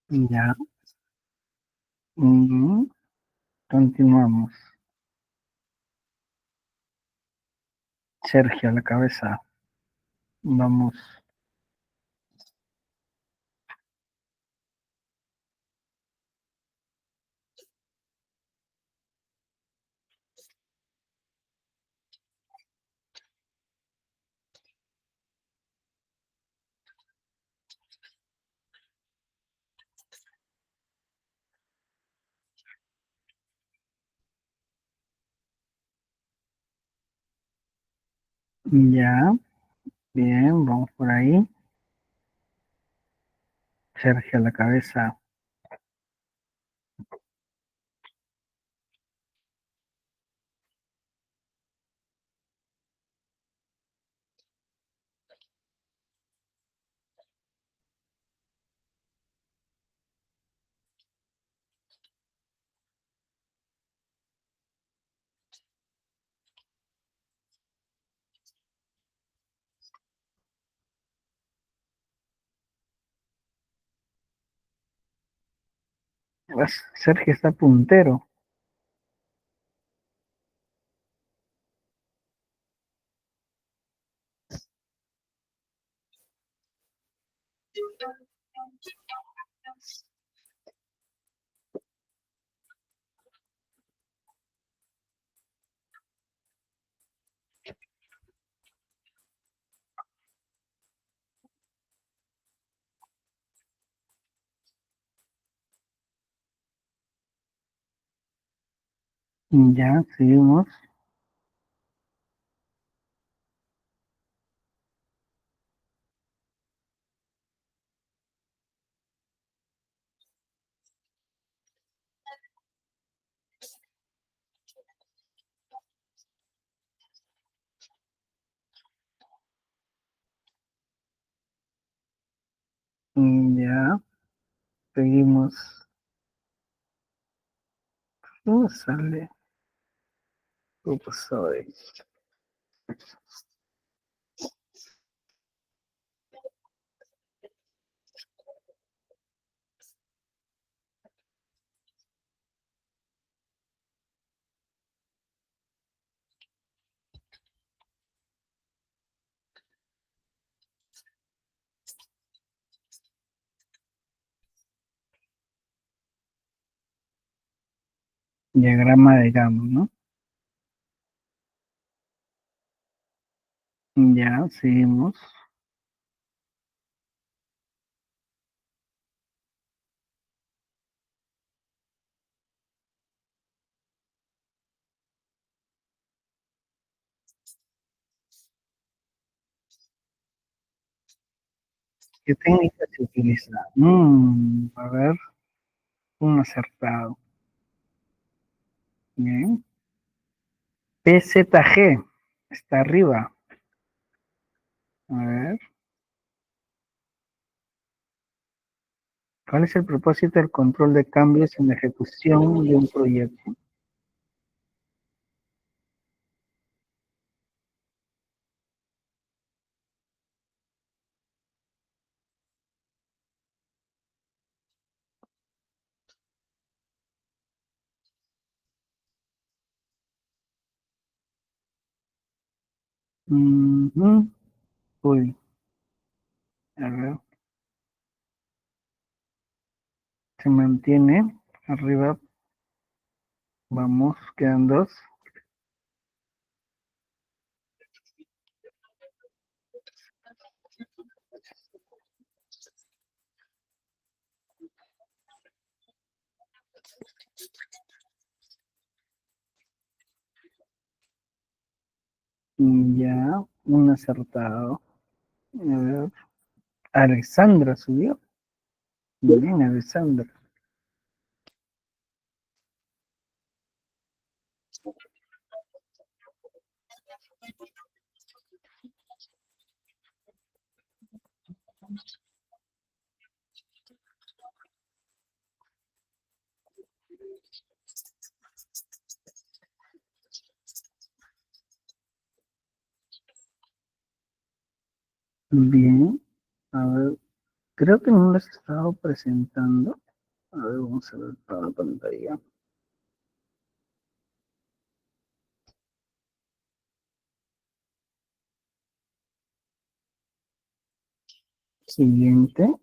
S1: Ya. Continuamos. Sergio, a la cabeza. Vamos. Ya. Bien, vamos por ahí. Sergio, a la cabeza. Sergio está puntero. Ya, seguimos. Ya, seguimos. ¿Cómo sale? Pues, a ver. Diagrama de Gantt, ¿no? Ya, seguimos. ¿Qué técnica se utiliza? A ver, un acertado. Bien. PZG, está arriba. A ver, ¿cuál es el propósito del control de cambios en la ejecución de un proyecto? Ujú. Uy, a ver, se mantiene arriba. Vamos, quedan dos. Ya, un acertado. A ver, Alexandra subió. Bien, Alexandra. Bien, a ver, creo que no las he estado presentando. A ver, vamos a ver toda la pantalla. Siguiente.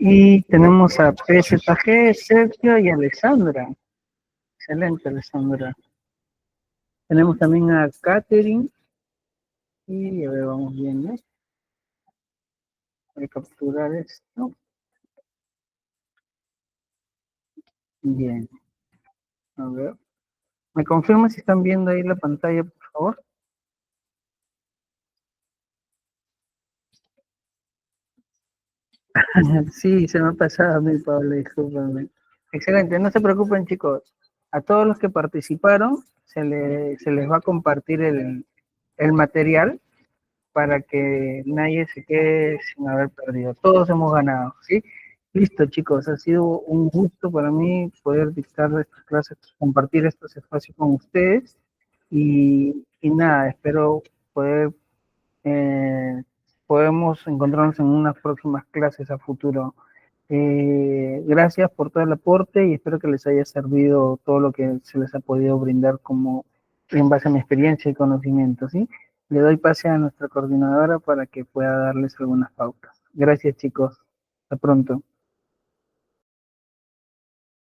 S1: Y tenemos a PZG, Sergio y Alexandra. Excelente, Alexandra. Tenemos también a Katherine. Y a ver, vamos viendo. Voy a capturar esto. Bien, a ver. ¿Me confirma si están viendo ahí la pantalla, por favor? Sí, se me ha pasado a mí, Pablo, discúlpame. Excelente, no se preocupen, chicos. A todos los que participaron se les va a compartir el material para que nadie se quede sin haber perdido. Todos hemos ganado, ¿sí? Listo, chicos, ha sido un gusto para mí poder dictar estas clases, compartir estos espacios con ustedes y nada, espero poder podemos encontrarnos en unas próximas clases a futuro. Gracias por todo el aporte y espero que les haya servido todo lo que se les ha podido brindar como en base a mi experiencia y conocimiento, ¿sí? Le doy pase a nuestra coordinadora para que pueda darles algunas pautas. Gracias, chicos. Hasta pronto.